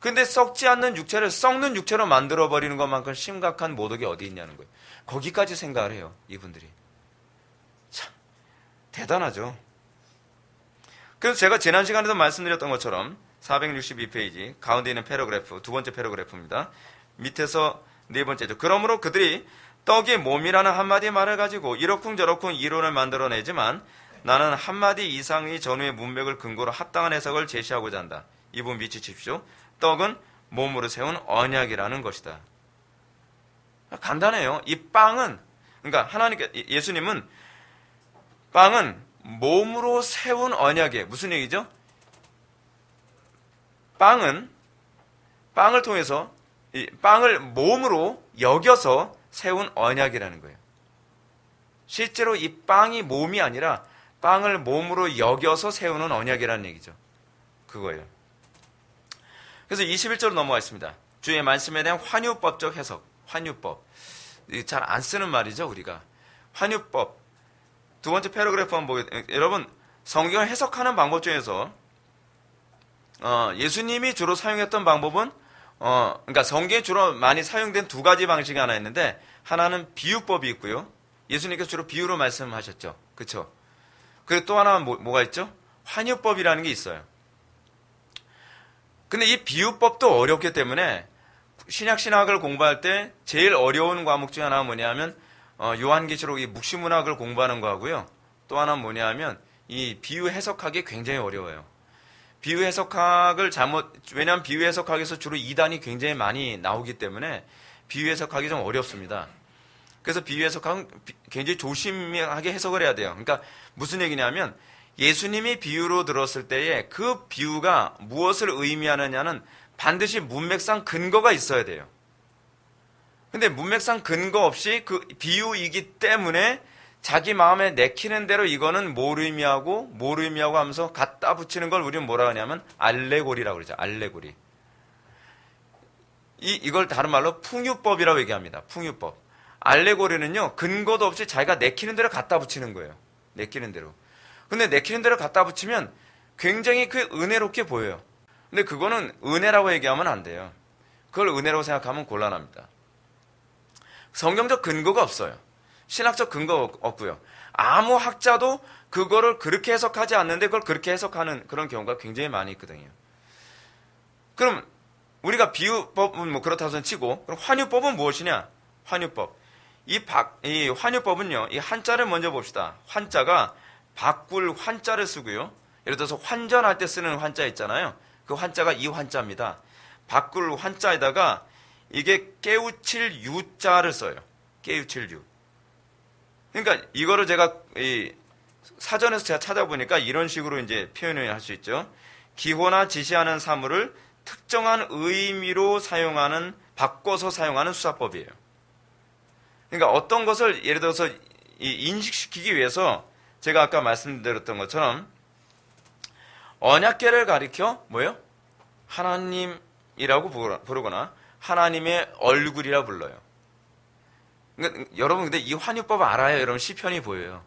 근데 썩지 않는 육체를 썩는 육체로 만들어버리는 것만큼 심각한 모독이 어디 있냐는 거예요. 거기까지 생각을 해요. 이분들이. 참 대단하죠. 그래서 제가 지난 시간에도 말씀드렸던 것처럼 462페이지 가운데 있는 패러그래프, 두 번째 패러그래프입니다. 밑에서 네 번째죠. 그러므로 그들이 떡이 몸이라는 한마디 말을 가지고 이러쿵저러쿵 이론을 만들어내지만 나는 한마디 이상의 전후의 문맥을 근거로 합당한 해석을 제시하고자 한다. 이 부분 미치십시오. 떡은 몸으로 세운 언약이라는 것이다. 간단해요. 이 빵은, 그러니까 예수님은 빵은 몸으로 세운 언약이에요. 무슨 얘기죠? 빵을 통해서 이 빵을 몸으로 여겨서 세운 언약이라는 거예요. 실제로 이 빵이 몸이 아니라 빵을 몸으로 여겨서 세우는 언약이라는 얘기죠. 그거예요. 그래서 21절로 넘어가겠습니다. 주의 말씀에 대한 환유법적 해석. 환유법. 잘 안 쓰는 말이죠, 우리가. 환유법. 두 번째 패러그래프 한번 보겠습니다. 여러분, 성경을 해석하는 방법 중에서 예수님이 주로 사용했던 방법은 그러니까 성경에 주로 많이 사용된 두 가지 방식이 하나 있는데 하나는 비유법이 있고요. 예수님께서 주로 비유로 말씀하셨죠. 그렇죠? 그리고 또 하나 뭐가 있죠? 환유법이라는 게 있어요. 근데 이 비유법도 어렵기 때문에 신약신학을 공부할 때 제일 어려운 과목 중에 하나가 뭐냐면 요한계시록 이 묵시문학을 공부하는 거하고요. 또 하나는 뭐냐면 이 비유 해석하기 굉장히 어려워요. 비유 해석학을 왜냐하면 비유 해석학에서 주로 이단이 굉장히 많이 나오기 때문에 비유 해석하기 좀 어렵습니다. 그래서 비유 해석학은 굉장히 조심하게 해석을 해야 돼요. 그러니까 무슨 얘기냐면 예수님이 비유로 들었을 때에 그 비유가 무엇을 의미하느냐는 반드시 문맥상 근거가 있어야 돼요. 근데 문맥상 근거 없이 그 비유이기 때문에 자기 마음에 내키는 대로 이거는 뭘 의미하고 하면서 갖다 붙이는 걸 우리는 뭐라 하냐면 알레고리라고 그러죠. 알레고리. 이걸 다른 말로 풍유법이라고 얘기합니다. 풍유법. 알레고리는요, 근거도 없이 자기가 내키는 대로 갖다 붙이는 거예요. 내키는 대로. 근데 내키는 대로 갖다 붙이면 굉장히 그 은혜롭게 보여요. 근데 그거는 은혜라고 얘기하면 안 돼요. 그걸 은혜라고 생각하면 곤란합니다. 성경적 근거가 없어요. 신학적 근거 없고요. 아무 학자도 그거를 그렇게 해석하지 않는데 그걸 그렇게 해석하는 그런 경우가 굉장히 많이 있거든요. 그럼 우리가 비유법은 뭐 그렇다고 치고, 그럼 환유법은 무엇이냐? 환유법. 이 환유법은요, 이 한자를 먼저 봅시다. 환자가 바꿀 환자를 쓰고요. 예를 들어서 환전할 때 쓰는 환자 있잖아요. 그 환자가 이 환자입니다. 바꿀 환자에다가 이게 깨우칠 유자를 써요. 깨우칠 유. 그러니까 이거를 제가 이 사전에서 제가 찾아보니까 이런 식으로 이제 표현을 할 수 있죠. 기호나 지시하는 사물을 특정한 의미로 사용하는, 바꿔서 사용하는 수사법이에요. 그러니까 어떤 것을 예를 들어서 인식시키기 위해서 제가 아까 말씀드렸던 것처럼 언약궤를 가리켜 뭐예요? 하나님이라고 부르거나 하나님의 얼굴이라 불러요. 그러니까 여러분 근데 이 환유법 알아요? 여러분 시편이 보여요.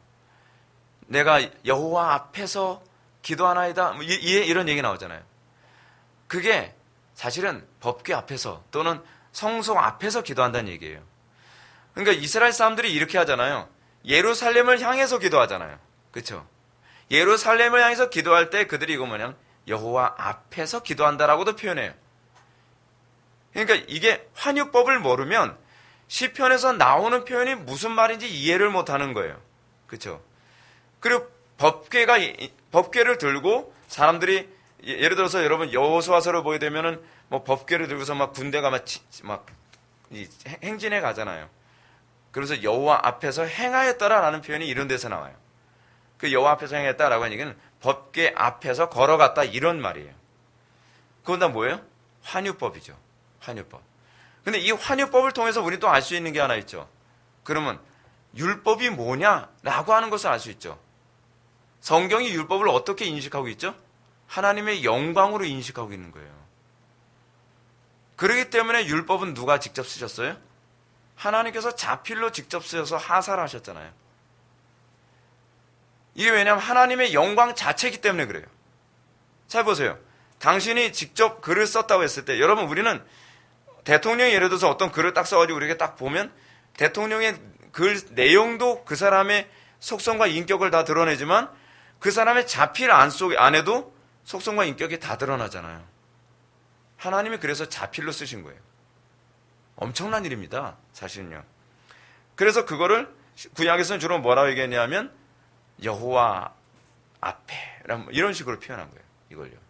내가 여호와 앞에서 기도하나이다 뭐 이런 얘기 나오잖아요. 그게 사실은 법궤 앞에서 또는 성소 앞에서 기도한다는 얘기예요. 그러니까 이스라엘 사람들이 이렇게 하잖아요. 예루살렘을 향해서 기도하잖아요. 그렇죠? 예루살렘을 향해서 기도할 때 그들이 이거 뭐냐면 여호와 앞에서 기도한다라고도 표현해요. 그러니까 이게 환유법을 모르면 시편에서 나오는 표현이 무슨 말인지 이해를 못하는 거예요. 그렇죠? 그리고 법궤를 들고 사람들이 예를 들어서 여러분 여호수아서를 보게 되면은 뭐 법궤를 들고서 막 군대가 막 행진해 가잖아요. 그래서 여호와 앞에서 행하였더라라는 표현이 이런 데서 나와요. 그 여호와 앞에서 행했다라고 하는 얘기는 법궤 앞에서 걸어갔다 이런 말이에요. 그건 다 뭐예요? 환유법이죠. 환유법. 근데 이 환유법을 통해서 우리 또 알 수 있는 게 하나 있죠. 그러면 율법이 뭐냐라고 하는 것을 알 수 있죠. 성경이 율법을 어떻게 인식하고 있죠? 하나님의 영광으로 인식하고 있는 거예요. 그렇기 때문에 율법은 누가 직접 쓰셨어요? 하나님께서 자필로 직접 쓰셔서 하사를 하셨잖아요. 이게 왜냐하면 하나님의 영광 자체이기 때문에 그래요. 잘 보세요. 당신이 직접 글을 썼다고 했을 때 여러분 우리는 대통령이 예를 들어서 어떤 글을 딱 써가지고 우리가 딱 보면 대통령의 글 내용도 그 사람의 속성과 인격을 다 드러내지만 그 사람의 자필 안에도 속성과 인격이 다 드러나잖아요. 하나님이 그래서 자필로 쓰신 거예요. 엄청난 일입니다. 사실은요. 그래서 그거를 구약에서는 주로 뭐라고 얘기했냐면 여호와 앞에 이런 식으로 표현한 거예요. 이걸요.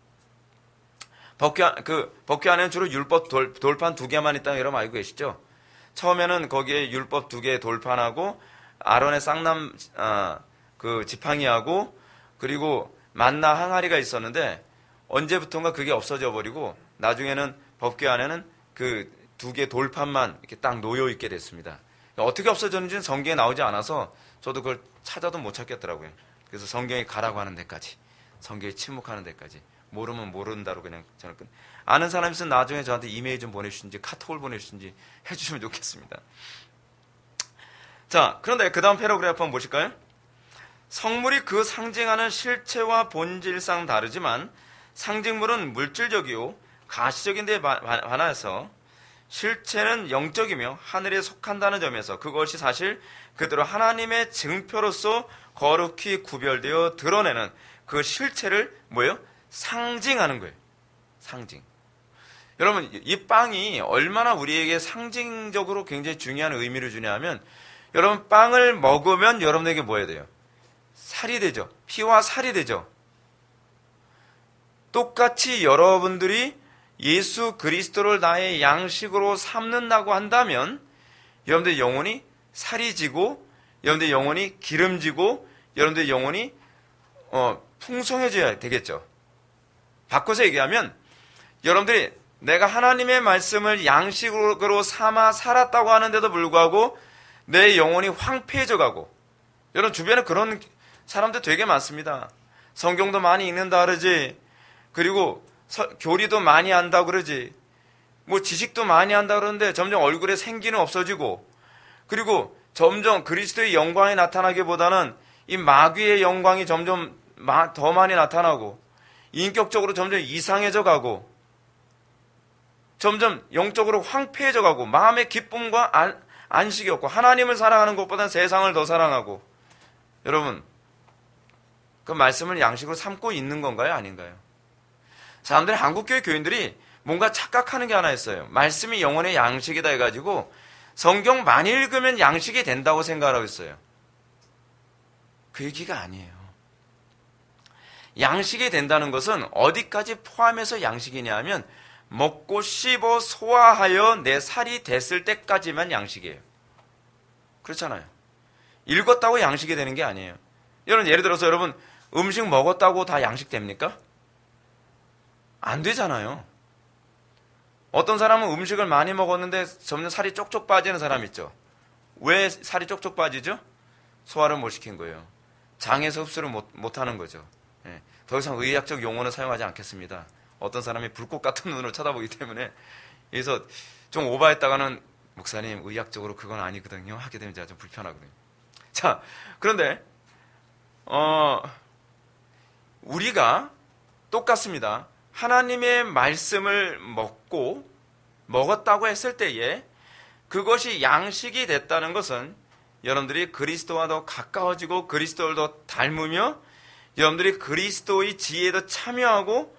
법궤 안에는 주로 율법 돌판 2개만 있다는 여러분 알고 계시죠? 처음에는 거기에 율법 2개 돌판하고 아론의 쌍남 그 지팡이하고 그리고 만나 항아리가 있었는데 언제부턴가 그게 없어져 버리고 나중에는 법궤 안에는 그 2개 돌판만 이렇게 딱 놓여 있게 됐습니다. 어떻게 없어졌는지는 성경에 나오지 않아서 저도 그걸 찾아도 못 찾겠더라고요. 그래서 성경이 가라고 하는 데까지, 성경이 침묵하는 데까지, 모르면 모른다로 그냥 저는 아는 사람 있으면 나중에 저한테 이메일 좀 보내주신지 카톡을 보내주신지 해주시면 좋겠습니다. 자, 그런데 그 다음 패러그래프 한번 보실까요? 성물이 그 상징하는 실체와 본질상 다르지만 상징물은 물질적이요 가시적인 데 반하여서 실체는 영적이며 하늘에 속한다는 점에서 그것이 사실 그대로 하나님의 증표로서 거룩히 구별되어 드러내는 그 실체를 뭐예요? 상징하는 거예요. 상징. 여러분 이 빵이 얼마나 우리에게 상징적으로 굉장히 중요한 의미를 주냐 하면 여러분 빵을 먹으면 여러분에게 뭐 해야 돼요? 살이 되죠. 피와 살이 되죠. 똑같이 여러분들이 예수 그리스도를 나의 양식으로 삼는다고 한다면 여러분들의 영혼이 살이 지고 여러분들의 영혼이 기름지고 여러분들의 영혼이 풍성해져야 되겠죠. 바꿔서 얘기하면 여러분들이 내가 하나님의 말씀을 양식으로 삼아 살았다고 하는데도 불구하고 내 영혼이 황폐해져 가고 여러분 주변에 그런 사람들 되게 많습니다. 성경도 많이 읽는다 그러지 그리고 교리도 많이 한다 그러지 뭐 지식도 많이 한다 그러는데 점점 얼굴에 생기는 없어지고 그리고 점점 그리스도의 영광이 나타나기보다는 이 마귀의 영광이 점점 더 많이 나타나고 인격적으로 점점 이상해져 가고 점점 영적으로 황폐해져 가고 마음의 기쁨과 안식이 없고 하나님을 사랑하는 것보다는 세상을 더 사랑하고 여러분, 그 말씀을 양식으로 삼고 있는 건가요? 아닌가요? 사람들이, 한국교회 교인들이 뭔가 착각하는 게 하나 있어요. 말씀이 영혼의 양식이다 해가지고 성경 많이 읽으면 양식이 된다고 생각하고 있어요. 그 얘기가 아니에요. 양식이 된다는 것은 어디까지 포함해서 양식이냐 하면 먹고 씹어 소화하여 내 살이 됐을 때까지만 양식이에요. 그렇잖아요. 읽었다고 양식이 되는 게 아니에요. 여러분, 예를 들어서 여러분 음식 먹었다고 다 양식 됩니까? 안 되잖아요. 어떤 사람은 음식을 많이 먹었는데 점점 살이 쪽쪽 빠지는 사람 있죠. 왜 살이 쪽쪽 빠지죠? 소화를 못 시킨 거예요. 장에서 흡수를 못하는 거죠. 예. 더 이상 의학적 용어는 사용하지 않겠습니다. 어떤 사람이 불꽃 같은 눈으로 쳐다보기 때문에. 그래서 좀 오버했다가는 목사님 의학적으로 그건 아니거든요 하게 되면 제가 좀 불편하거든요. 자, 그런데 우리가 똑같습니다. 하나님의 말씀을 먹었다고 했을 때에 그것이 양식이 됐다는 것은 여러분들이 그리스도와 더 가까워지고 그리스도를 더 닮으며 여러분들이 그리스도의 지혜에 더 참여하고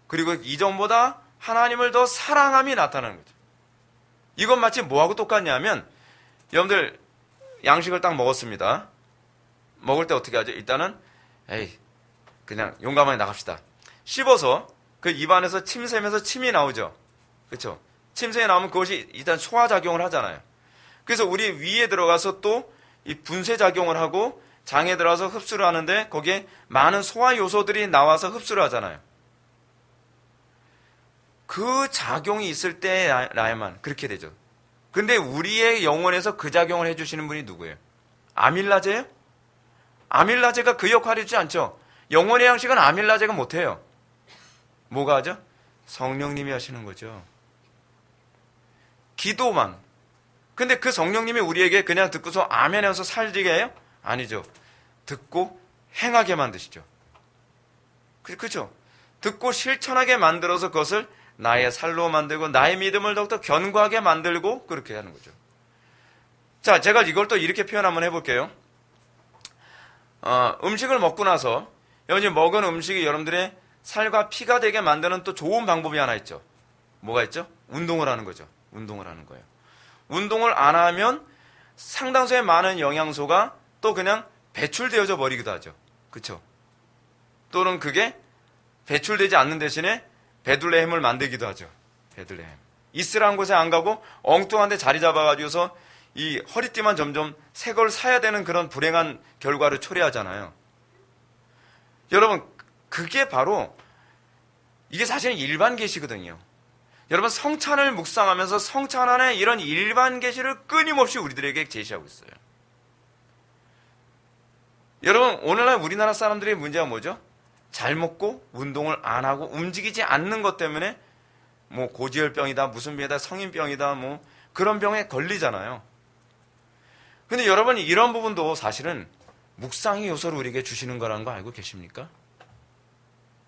그리고 이전보다 하나님을 더 사랑함이 나타나는 거죠. 이건 마치 뭐하고 똑같냐면 여러분들 양식을 딱 먹었습니다. 먹을 때 어떻게 하죠? 일단은 그냥 용감하게 나갑시다. 씹어서 그 입안에서 침샘에서 침이 나오죠. 그렇죠? 침샘이 나오면 그것이 일단 소화작용을 하잖아요. 그래서 우리 위에 들어가서 또 이 분쇄작용을 하고 장에 들어가서 흡수를 하는데 거기에 많은 소화 요소들이 나와서 흡수를 하잖아요. 그 작용이 있을 때라야만 그렇게 되죠. 근데 우리의 영혼에서 그 작용을 해주시는 분이 누구예요? 아밀라제예요? 아밀라제가 그 역할을 해주지 않죠. 영혼의 양식은 아밀라제가 못해요. 뭐가 하죠? 성령님이 하시는 거죠. 기도만. 근데 그 성령님이 우리에게 그냥 듣고서 아멘 하면서 살게 해요? 아니죠. 듣고 행하게 만드시죠. 그렇죠? 듣고 실천하게 만들어서 그것을 나의 살로 만들고 나의 믿음을 더욱더 견고하게 만들고 그렇게 하는 거죠. 자, 제가 이걸 또 이렇게 표현 한번 해볼게요. 음식을 먹고 나서 여러분이 먹은 음식이 여러분들의 살과 피가 되게 만드는 또 좋은 방법이 하나 있죠. 뭐가 있죠? 운동을 하는 거죠. 운동을 하는 거예요. 운동을 안 하면 상당수의 많은 영양소가 또 그냥 배출되어져 버리기도 하죠. 그렇죠? 또는 그게 배출되지 않는 대신에 베들레헴을 만들기도 하죠. 베들레헴. 이스라엘 곳에 안 가고 엉뚱한 데 자리 잡아가지고서 이 허리띠만 점점 새 걸 사야 되는 그런 불행한 결과를 초래하잖아요. 여러분, 그게 바로 이게 사실은 일반 계시거든요. 여러분, 성찬을 묵상하면서 성찬 안에 이런 일반 계시를 끊임없이 우리들에게 제시하고 있어요. 여러분, 오늘날 우리나라 사람들의 문제가 뭐죠? 잘 먹고 운동을 안 하고 움직이지 않는 것 때문에 뭐 고지혈병이다, 무슨 병이다, 성인병이다, 뭐 그런 병에 걸리잖아요. 근데 여러분, 이런 부분도 사실은 묵상의 요소를 우리에게 주시는 거라는 거 알고 계십니까?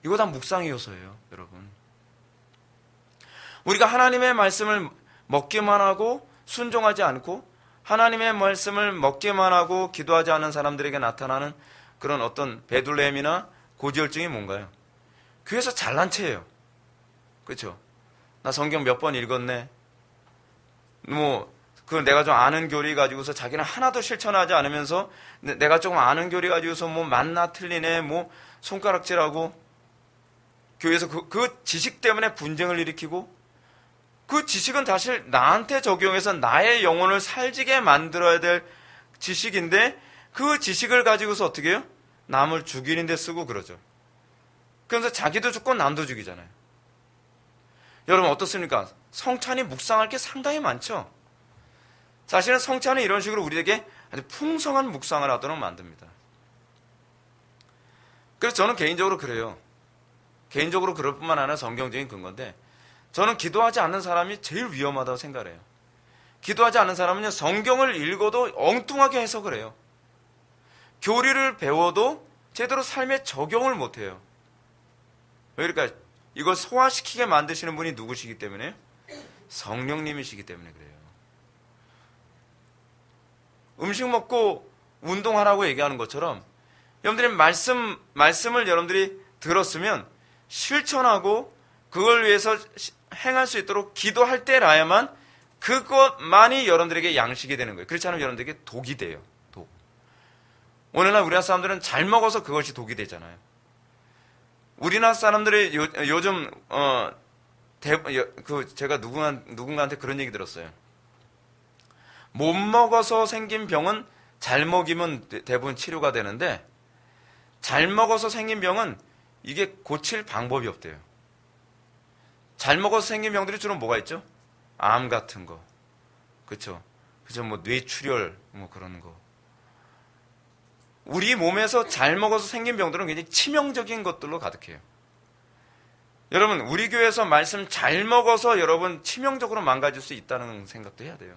이거 다 묵상의 요소예요, 여러분. 우리가 하나님의 말씀을 먹기만 하고 순종하지 않고 하나님의 말씀을 먹기만 하고 기도하지 않는 사람들에게 나타나는 그런 어떤 베들레헴이나 고지혈증이 뭔가요? 교회에서 잘난 체예요. 그렇죠? 나 성경 몇 번 읽었네. 그 내가 좀 아는 교리 가지고서 자기는 하나도 실천하지 않으면서 내가 조금 아는 교리 가지고서 뭐 맞나 틀리네, 뭐 손가락질하고 교회에서 그 지식 때문에 분쟁을 일으키고 그 지식은 사실 나한테 적용해서 나의 영혼을 살지게 만들어야 될 지식인데 그 지식을 가지고서 어떻게 해요? 남을 죽이는 데 쓰고 그러죠. 그러면서 자기도 죽고 남도 죽이잖아요. 여러분 어떻습니까? 성찬이 묵상할 게 상당히 많죠. 사실은 성찬은 이런 식으로 우리에게 아주 풍성한 묵상을 하도록 만듭니다. 그래서 저는 개인적으로 그래요. 개인적으로 그럴 뿐만 아니라 성경적인 근거인데 저는 기도하지 않는 사람이 제일 위험하다고 생각을 해요. 기도하지 않는 사람은요, 성경을 읽어도 엉뚱하게 해석을 해요. 교리를 배워도 제대로 삶에 적용을 못해요. 왜 그럴까요? 이걸 소화시키게 만드시는 분이 누구시기 때문에? 성령님이시기 때문에 그래요. 음식 먹고 운동하라고 얘기하는 것처럼 여러분들이 말씀을 여러분들이 들었으면 실천하고 그걸 위해서 행할 수 있도록 기도할 때라야만 그것만이 여러분들에게 양식이 되는 거예요. 그렇지 않으면 여러분들에게 독이 돼요. 독. 오늘날 우리나라 사람들은 잘 먹어서 그것이 독이 되잖아요. 우리나라 사람들이 요즘 제가 누군가한테 그런 얘기 들었어요. 못 먹어서 생긴 병은 잘 먹이면 대부분 치료가 되는데 잘 먹어서 생긴 병은 이게 고칠 방법이 없대요. 잘 먹어서 생긴 병들이 주로 뭐가 있죠? 암 같은 거, 그렇죠? 뭐 뇌출혈 뭐 그런 거. 우리 몸에서 잘 먹어서 생긴 병들은 굉장히 치명적인 것들로 가득해요. 여러분, 우리 교회에서 말씀 잘 먹어서 여러분 치명적으로 망가질 수 있다는 생각도 해야 돼요.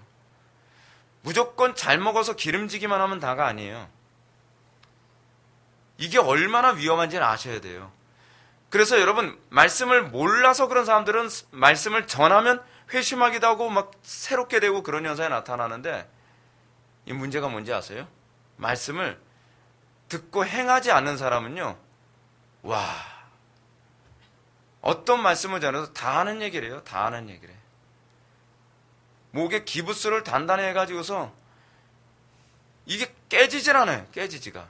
무조건 잘 먹어서 기름지기만 하면 다가 아니에요. 이게 얼마나 위험한지는 아셔야 돼요. 그래서 여러분, 말씀을 몰라서 그런 사람들은 말씀을 전하면 회심하기도 하고 막 새롭게 되고 그런 현상이 나타나는데, 이 문제가 뭔지 아세요? 말씀을 듣고 행하지 않는 사람은요, 와, 어떤 말씀을 전해도 다 하는 얘기를 해요. 다 하는 얘기를 해. 목에 기부스를 단단히 해가지고서 이게 깨지질 않아요. 깨지지가.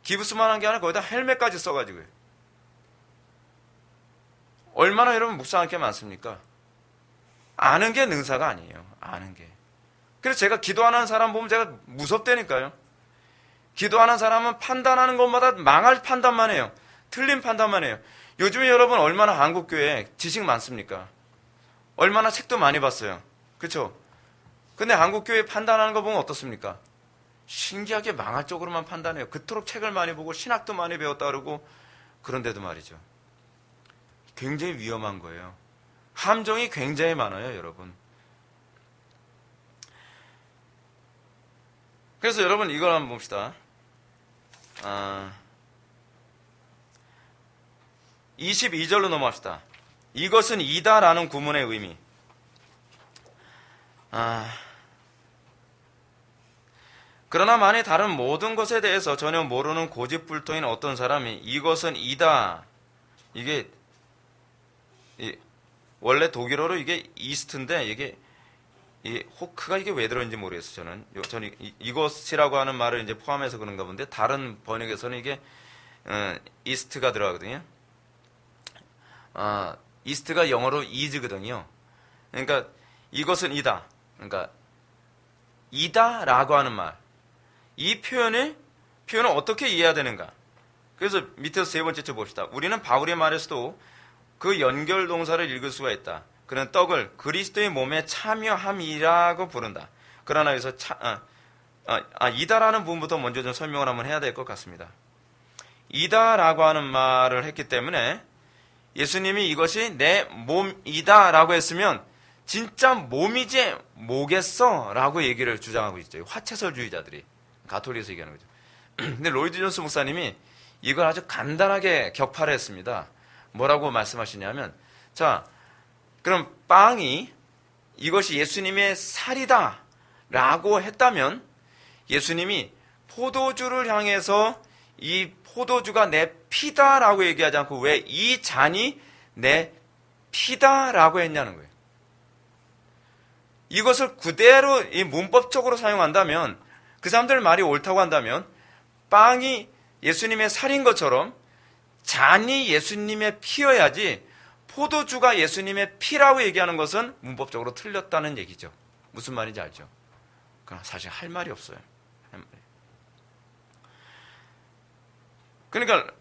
기부스만 한 게 아니라 거기다 헬멧까지 써가지고요. 얼마나 여러분 묵상할 게 많습니까? 아는 게 능사가 아니에요. 아는 게. 그래서 제가 기도하는 사람 보면 제가 무섭다니까요. 기도하는 사람은 판단하는 것마다 망할 판단만 해요. 틀린 판단만 해요. 요즘에 여러분 얼마나 한국교회에 지식 많습니까? 얼마나 책도 많이 봤어요. 그렇죠? 근데 한국교회 판단하는 거 보면 어떻습니까? 신기하게 망할 쪽으로만 판단해요. 그토록 책을 많이 보고 신학도 많이 배웠다 그러고, 그런데도 말이죠. 굉장히 위험한 거예요. 함정이 굉장히 많아요, 여러분. 그래서 여러분 이걸 한번 봅시다. 22절로 넘어갑시다. 이것은 이다라는 구문의 의미. 그러나 만일 다른 모든 것에 대해서 전혀 모르는 고집불통인 어떤 사람이 이것은 이다. 이게 원래 독일어로 이게 이스트인데 이게 이 호크가 이게 왜 들어있는지 모르겠어요. 저는 이것이라고 하는 말을 이제 포함해서 그런가 본데 다른 번역에서는 이게 이스트가 들어가거든요. 이스트가 영어로 is거든요. 그러니까 이것은 이다. 그러니까 이다라고 하는 말. 이 표현을 어떻게 이해해야 되는가? 그래서 밑에서 세 번째 쳐 봅시다. 우리는 바울의 말에서도 그 연결 동사를 읽을 수가 있다. 그는 떡을 그리스도의 몸에 참여함이라고 부른다. 그러나 여기서 이다라는 부분부터 먼저 좀 설명을 한번 해야 될 것 같습니다. 이다라고 하는 말을 했기 때문에 예수님이 이것이 내 몸이다라고 했으면 진짜 몸이지 뭐겠어? 라고 얘기를 주장하고 있죠. 화채설주의자들이. 가톨릭에서 얘기하는 거죠. 근데 로이드 존스 목사님이 이걸 아주 간단하게 격파를 했습니다. 뭐라고 말씀하시냐면, 자, 그럼 빵이 이것이 예수님의 살이다 라고 했다면 예수님이 포도주를 향해서 이 포도주가 내 피다 라고 얘기하지 않고 왜 이 잔이 내 피다 라고 했냐는 거예요. 이것을 그대로 이 문법적으로 사용한다면, 그 사람들 말이 옳다고 한다면 빵이 예수님의 살인 것처럼 잔이 예수님의 피여야지 포도주가 예수님의 피라고 얘기하는 것은 문법적으로 틀렸다는 얘기죠. 무슨 말인지 알죠? 그러나 사실 할 말이 없어요. 그러니까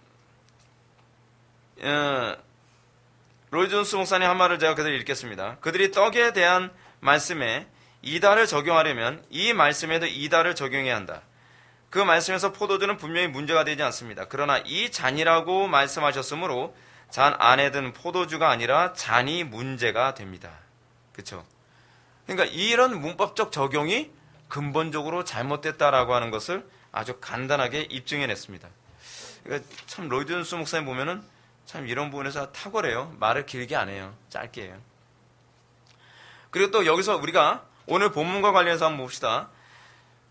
로이 존스 목사님 한 말을 제가 그대로 읽겠습니다. 그들이 떡에 대한 말씀에 이다를 적용하려면 이 말씀에도 이다를 적용해야 한다. 그 말씀에서 포도주는 분명히 문제가 되지 않습니다. 그러나 이 잔이라고 말씀하셨으므로 잔 안에 든 포도주가 아니라 잔이 문제가 됩니다. 그렇죠? 그러니까 이런 문법적 적용이 근본적으로 잘못됐다라고 하는 것을 아주 간단하게 입증해냈습니다. 그러니까 참 로이드 존스 목사님 보면은 참 이런 부분에서 탁월해요. 말을 길게 안 해요. 짧게 해요. 그리고 또 여기서 우리가 오늘 본문과 관련해서 한번 봅시다.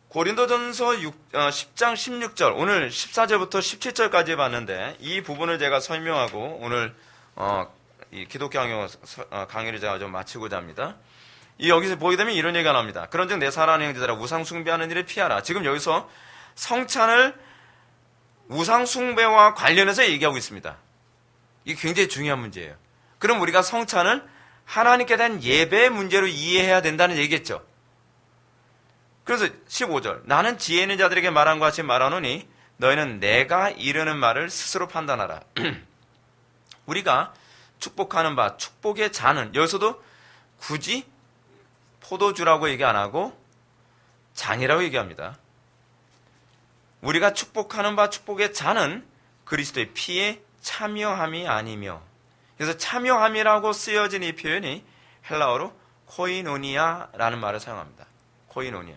고린도전서 10장 16절, 오늘 14절부터 17절까지 봤는데 이 부분을 제가 설명하고 오늘 이 기독교 강의를 제가 좀 마치고자 합니다. 여기서 보게 되면 이런 얘기가 나옵니다. 그런즉 내 사랑하는 형제들아 우상 숭배하는 일을 피하라. 지금 여기서 성찬을 우상 숭배와 관련해서 얘기하고 있습니다. 이게 굉장히 중요한 문제예요. 그럼 우리가 성찬을 하나님께 대한 예배의 문제로 이해해야 된다는 얘기겠죠. 그래서 15절, 나는 지혜 있는 자들에게 말한 것 같이 말하노니 너희는 내가 이르는 말을 스스로 판단하라. 우리가 축복하는 바, 축복의 잔은, 여기서도 굳이 포도주라고 얘기 안 하고 잔이라고 얘기합니다. 우리가 축복하는 바, 축복의 잔은 그리스도의 피에 참여함이 아니며, 그래서 참여함이라고 쓰여진 이 표현이 헬라어로 코이노니아라는 말을 사용합니다. 코이노니아.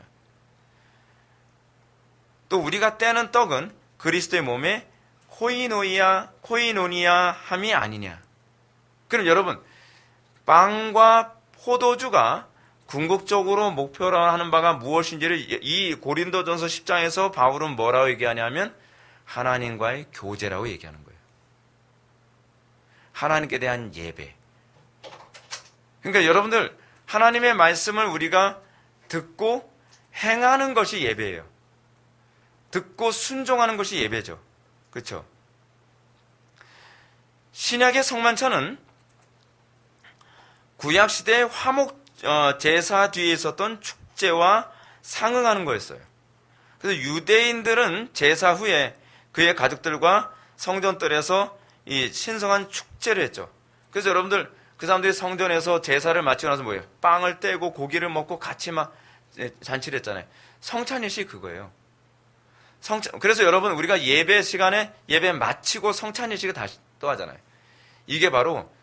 또 우리가 떼는 떡은 그리스도의 몸에 코이노니아함이 아니냐. 그럼 여러분, 빵과 포도주가 궁극적으로 목표로 하는 바가 무엇인지를 이 고린도전서 10장에서 바울은 뭐라고 얘기하냐면 하나님과의 교제라고 얘기하는 거예요. 하나님께 대한 예배. 그러니까 여러분들, 하나님의 말씀을 우리가 듣고 행하는 것이 예배예요. 듣고 순종하는 것이 예배죠. 그렇죠? 신약의 성만찬은 구약시대의 화목 제사 뒤에 있었던 축제와 상응하는 거였어요. 그래서 유대인들은 제사 후에 그의 가족들과 성전뜰에서 이 신성한 축제를 했죠. 그래서 여러분들, 그 사람들이 성전에서 제사를 마치고 나서 뭐예요? 빵을 떼고 고기를 먹고 같이 막 잔치를 했잖아요. 성찬일시 그거예요. 그래서 여러분, 우리가 예배 시간에 예배 마치고 성찬일식을 다시 또 하잖아요. 이게 바로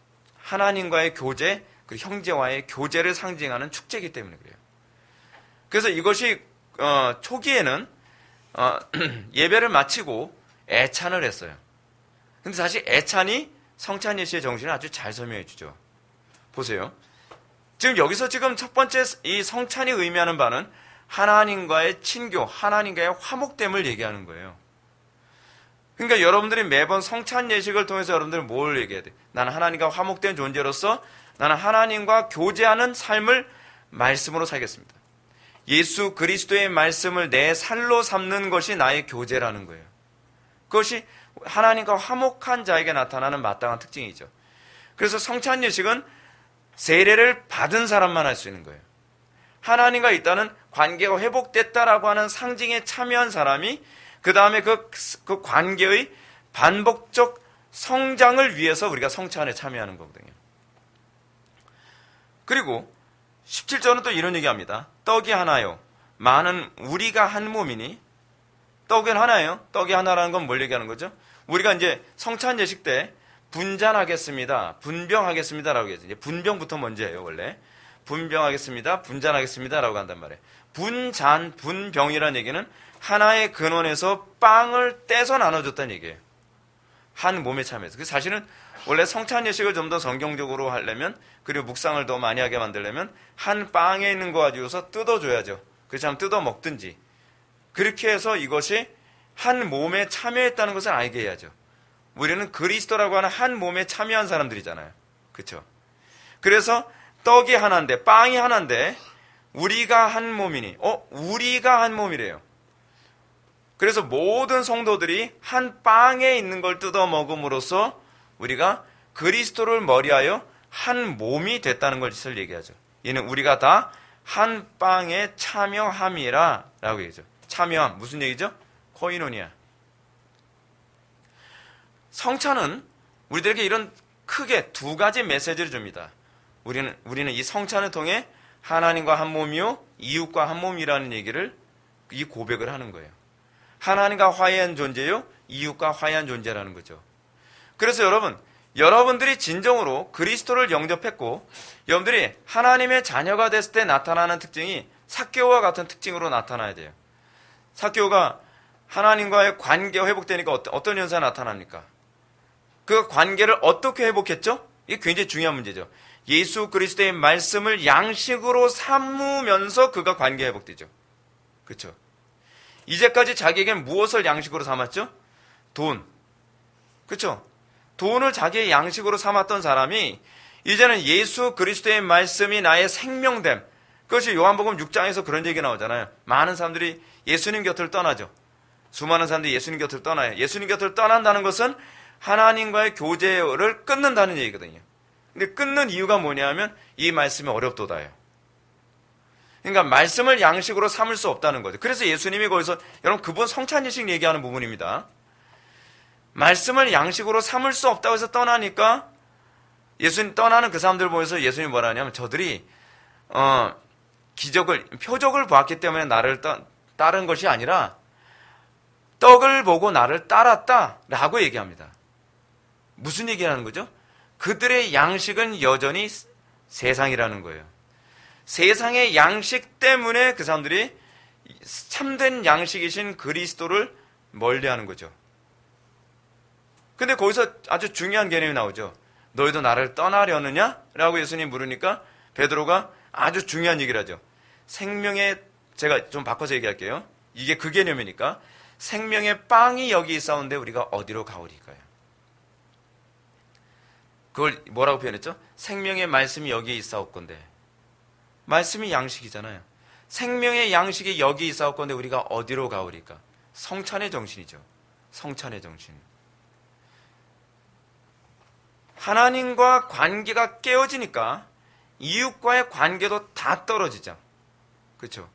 하나님과의 교제, 그리고 형제와의 교제를 상징하는 축제이기 때문에 그래요. 그래서 이것이 초기에는 예배를 마치고 애찬을 했어요. 근데 사실 애찬이 성찬일시의 정신을 아주 잘 설명해 주죠. 보세요. 지금 여기서 지금 첫 번째 이 성찬이 의미하는 바는 하나님과의 친교, 하나님과의 화목됨을 얘기하는 거예요. 그러니까 여러분들이 매번 성찬 예식을 통해서 여러분들은 뭘 얘기해야 돼? 나는 하나님과 화목된 존재로서 나는 하나님과 교제하는 삶을 말씀으로 살겠습니다. 예수 그리스도의 말씀을 내 살로 삼는 것이 나의 교제라는 거예요. 그것이 하나님과 화목한 자에게 나타나는 마땅한 특징이죠. 그래서 성찬 예식은 세례를 받은 사람만 할 수 있는 거예요. 하나님과 있다는 관계가 회복됐다라고 하는 상징에 참여한 사람이 그 다음에 그 관계의 반복적 성장을 위해서 우리가 성찬에 참여하는 거거든요. 그리고 17절은 또 이런 얘기합니다. 떡이 하나요. 많은 우리가 한 몸이니. 떡은 하나예요. 떡이 하나라는 건 뭘 얘기하는 거죠? 우리가 이제 성찬 예식 때 분잔하겠습니다. 분병하겠습니다라고 얘기해요. 이제 분병부터 먼저예요, 원래. 분병하겠습니다. 분잔하겠습니다라고 한단 말이에요. 분잔, 분병이라는 얘기는 하나의 근원에서 빵을 떼서 나눠줬다는 얘기예요. 한 몸에 참여해서. 그래서 사실은 원래 성찬 예식을 좀 더 성경적으로 하려면, 그리고 묵상을 더 많이 하게 만들려면 한 빵에 있는 거 가지고서 뜯어줘야죠. 그렇지 않으면 뜯어 먹든지. 그렇게 해서 이것이 한 몸에 참여했다는 것을 알게 해야죠. 우리는 그리스도라고 하는 한 몸에 참여한 사람들이잖아요. 그렇죠? 그래서 떡이 하나인데, 빵이 하나인데 우리가 한 몸이니. 우리가 한 몸이래요. 그래서 모든 성도들이 한 빵에 있는 걸 뜯어 먹음으로써 우리가 그리스도를 머리하여 한 몸이 됐다는 것을 얘기하죠. 이는 우리가 다 한 빵에 참여함이라 라고 얘기하죠. 참여함, 무슨 얘기죠? 코이노니아. 성찬은 우리들에게 이런 크게 두 가지 메시지를 줍니다. 우리는 이 성찬을 통해 하나님과 한 몸이요, 이웃과 한 몸이라는 얘기를, 이 고백을 하는 거예요. 하나님과 화해한 존재요, 이웃과 화해한 존재라는 거죠. 그래서 여러분들이 진정으로 그리스도를 영접했고, 여러분들이 하나님의 자녀가 됐을 때 나타나는 특징이 삭개오와 같은 특징으로 나타나야 돼요. 삭개오가 하나님과의 관계가 회복되니까 어떤 현상이 나타납니까? 그 관계를 어떻게 회복했죠? 이게 굉장히 중요한 문제죠. 예수 그리스도의 말씀을 양식으로 삼으면서 그가 관계 회복되죠. 그렇죠? 이제까지 자기에게는 무엇을 양식으로 삼았죠? 돈. 그렇죠? 돈을 자기의 양식으로 삼았던 사람이 이제는 예수 그리스도의 말씀이 나의 생명됨. 그것이 요한복음 6장에서 그런 얘기 나오잖아요. 많은 사람들이 예수님 곁을 떠나죠. 수많은 사람들이 예수님 곁을 떠나요. 예수님 곁을 떠난다는 것은 하나님과의 교제를 끊는다는 얘기거든요. 근데 끊는 이유가 뭐냐면 이 말씀이 어렵도다예요. 그러니까 말씀을 양식으로 삼을 수 없다는 거죠. 그래서 예수님이 거기서 여러분 그분 성찬이식 얘기하는 부분입니다. 말씀을 양식으로 삼을 수 없다고 해서 떠나니까 예수님 떠나는 그 사람들 보면서 예수님이 뭐라 하냐면 저들이 표적을 보았기 때문에 나를 따른 것이 아니라 떡을 보고 나를 따랐다라고 얘기합니다. 무슨 얘기하는 거죠? 그들의 양식은 여전히 세상이라는 거예요. 세상의 양식 때문에 그 사람들이 참된 양식이신 그리스도를 멀리하는 거죠. 근데 거기서 아주 중요한 개념이 나오죠. 너희도 나를 떠나려느냐? 라고 예수님이 물으니까 베드로가 아주 중요한 얘기를 하죠. 제가 좀 바꿔서 얘기할게요. 이게 그 개념이니까 생명의 빵이 여기 있사온데 우리가 어디로 가오리까요? 그걸 뭐라고 표현했죠? 생명의 말씀이 여기에 있사옵건데 말씀이 양식이잖아요. 생명의 양식이 여기 있사옵건데 우리가 어디로 가오리까? 성찬의 정신이죠. 성찬의 정신. 하나님과 관계가 깨어지니까 이웃과의 관계도 다 떨어지죠. 그렇죠?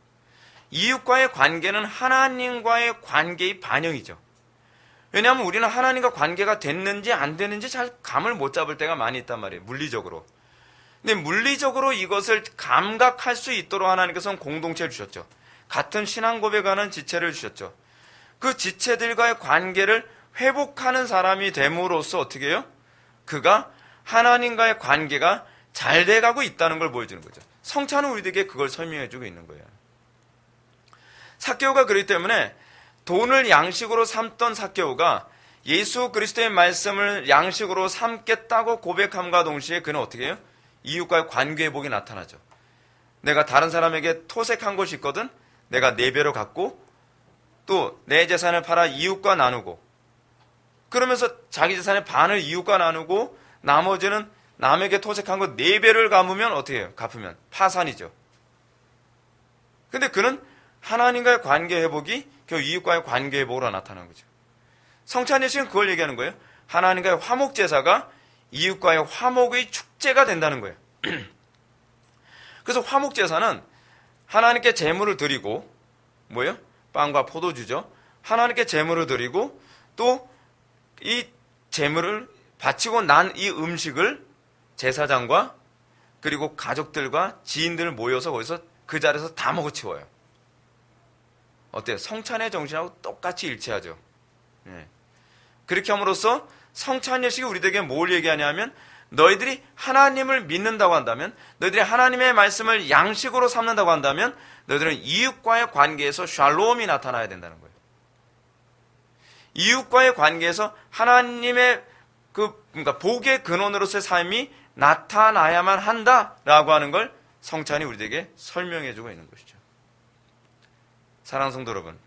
이웃과의 관계는 하나님과의 관계의 반영이죠. 왜냐하면 우리는 하나님과 관계가 됐는지 안 됐는지 잘 감을 못 잡을 때가 많이 있단 말이에요. 물리적으로. 근데 물리적으로 이것을 감각할 수 있도록 하나님께서는 공동체를 주셨죠. 같은 신앙 고백하는 지체를 주셨죠. 그 지체들과의 관계를 회복하는 사람이 됨으로써 어떻게 해요? 그가 하나님과의 관계가 잘 돼가고 있다는 걸 보여주는 거죠. 성찬은 우리에게 그걸 설명해주고 있는 거예요. 삭개오가 그렇기 때문에 돈을 양식으로 삼던 삭개오가 예수 그리스도의 말씀을 양식으로 삼겠다고 고백함과 동시에 그는 어떻게 해요? 이웃과의 관계 회복이 나타나죠. 내가 다른 사람에게 토색한 것이 있거든 내가 4배로 갚고 또 내 재산을 팔아 이웃과 나누고 그러면서 자기 재산의 반을 이웃과 나누고 나머지는 남에게 토색한 거 4배를 갚으면 어떻게 해요? 갚으면 파산이죠. 근데 그는 하나님과의 관계 회복이 결국 이웃과의 관계 회복으로 나타난 거죠. 성찬예식은 그걸 얘기하는 거예요. 하나님과의 화목 제사가 이웃과의 화목의 축제가 된다는 거예요. 그래서 화목 제사는 하나님께 제물을 드리고 뭐예요? 빵과 포도주죠. 하나님께 제물을 드리고 또 이 제물을 바치고 난 이 음식을 제사장과 그리고 가족들과 지인들 모여서 거기서 그 자리에서 다 먹어치워요. 어때요? 성찬의 정신하고 똑같이 일치하죠. 네. 그렇게 함으로써 성찬예식이 우리에게 뭘 얘기하냐면 너희들이 하나님을 믿는다고 한다면 너희들이 하나님의 말씀을 양식으로 삼는다고 한다면 너희들은 이웃과의 관계에서 샬롬이 나타나야 된다는 거예요. 이웃과의 관계에서 하나님의 그러니까 복의 근원으로서의 삶이 나타나야만 한다라고 하는 걸 성찬이 우리에게 설명해주고 있는 것이죠. 사랑하는 성도 여러분,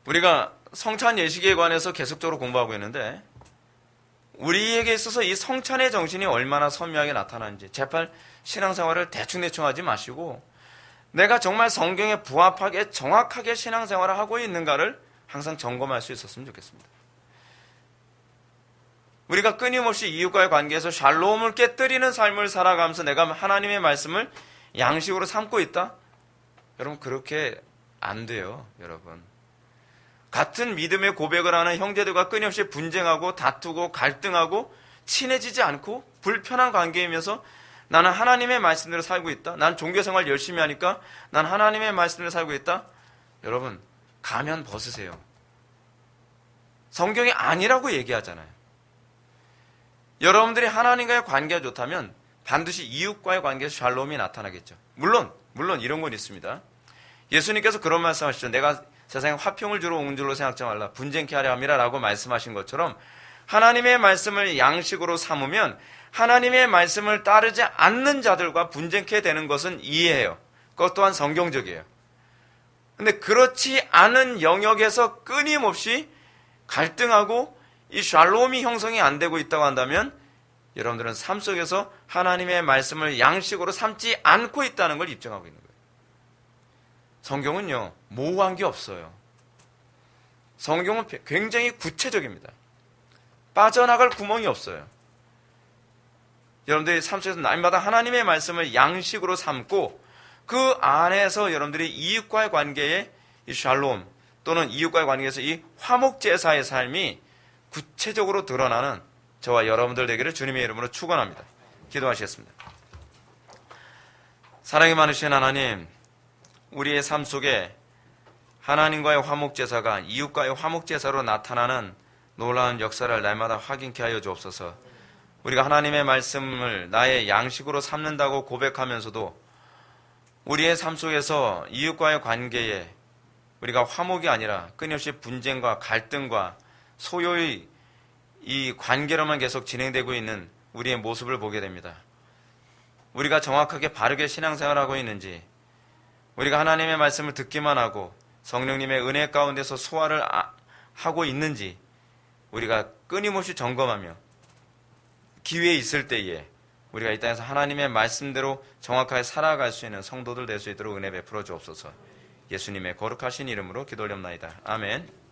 우리가 성찬 예식에 관해서 계속적으로 공부하고 있는데 우리에게 있어서 이 성찬의 정신이 얼마나 선명하게 나타나는지 제발 신앙생활을 대충대충 하지 마시고 내가 정말 성경에 부합하게 정확하게 신앙생활을 하고 있는가를 항상 점검할 수 있었으면 좋겠습니다. 우리가 끊임없이 이웃과의 관계에서 샬롬을 깨뜨리는 삶을 살아가면서 내가 하나님의 말씀을 양식으로 삼고 있다? 여러분 그렇게 안 돼요. 여러분 같은 믿음의 고백을 하는 형제들과 끊임없이 분쟁하고 다투고 갈등하고 친해지지 않고 불편한 관계이면서 나는 하나님의 말씀대로 살고 있다. 난 종교생활 열심히 하니까 난 하나님의 말씀대로 살고 있다. 여러분 가면 벗으세요. 성경이 아니라고 얘기하잖아요. 여러분들이 하나님과의 관계가 좋다면 반드시 이웃과의 관계에서 샬롬이 나타나겠죠. 물론 이런 건 있습니다. 예수님께서 그런 말씀하시죠. 내가 세상에 화평을 주러 온 줄로 생각지 말라. 분쟁케 하려 함이라 라고 말씀하신 것처럼 하나님의 말씀을 양식으로 삼으면 하나님의 말씀을 따르지 않는 자들과 분쟁케 되는 것은 이해해요. 그것 또한 성경적이에요. 근데 그렇지 않은 영역에서 끊임없이 갈등하고 이 샬롬이 형성이 안 되고 있다고 한다면 여러분들은 삶 속에서 하나님의 말씀을 양식으로 삼지 않고 있다는 걸 입증하고 있는 거예요. 성경은요, 모호한 게 없어요. 성경은 굉장히 구체적입니다. 빠져나갈 구멍이 없어요. 여러분들이 삶 속에서 날마다 하나님의 말씀을 양식으로 삼고 그 안에서 여러분들이 이웃과의 관계에 이 샬롬 또는 이웃과의 관계에서 이 화목제사의 삶이 구체적으로 드러나는 저와 여러분들 되기를 주님의 이름으로 축원합니다. 기도하시겠습니다. 사랑이 많으신 하나님, 우리의 삶 속에 하나님과의 화목제사가 이웃과의 화목제사로 나타나는 놀라운 역사를 날마다 확인케 하여 주옵소서. 우리가 하나님의 말씀을 나의 양식으로 삼는다고 고백하면서도 우리의 삶 속에서 이웃과의 관계에 우리가 화목이 아니라 끊임없이 분쟁과 갈등과 소요의 이 관계로만 계속 진행되고 있는 우리의 모습을 보게 됩니다. 우리가 정확하게 바르게 신앙생활하고 있는지, 우리가 하나님의 말씀을 듣기만 하고 성령님의 은혜 가운데서 소화를 하고 있는지 우리가 끊임없이 점검하며 기회에 있을 때에 우리가 이 땅에서 하나님의 말씀대로 정확하게 살아갈 수 있는 성도들 될 수 있도록 은혜 베풀어 주옵소서. 예수님의 거룩하신 이름으로 기도 올렵나이다. 아멘.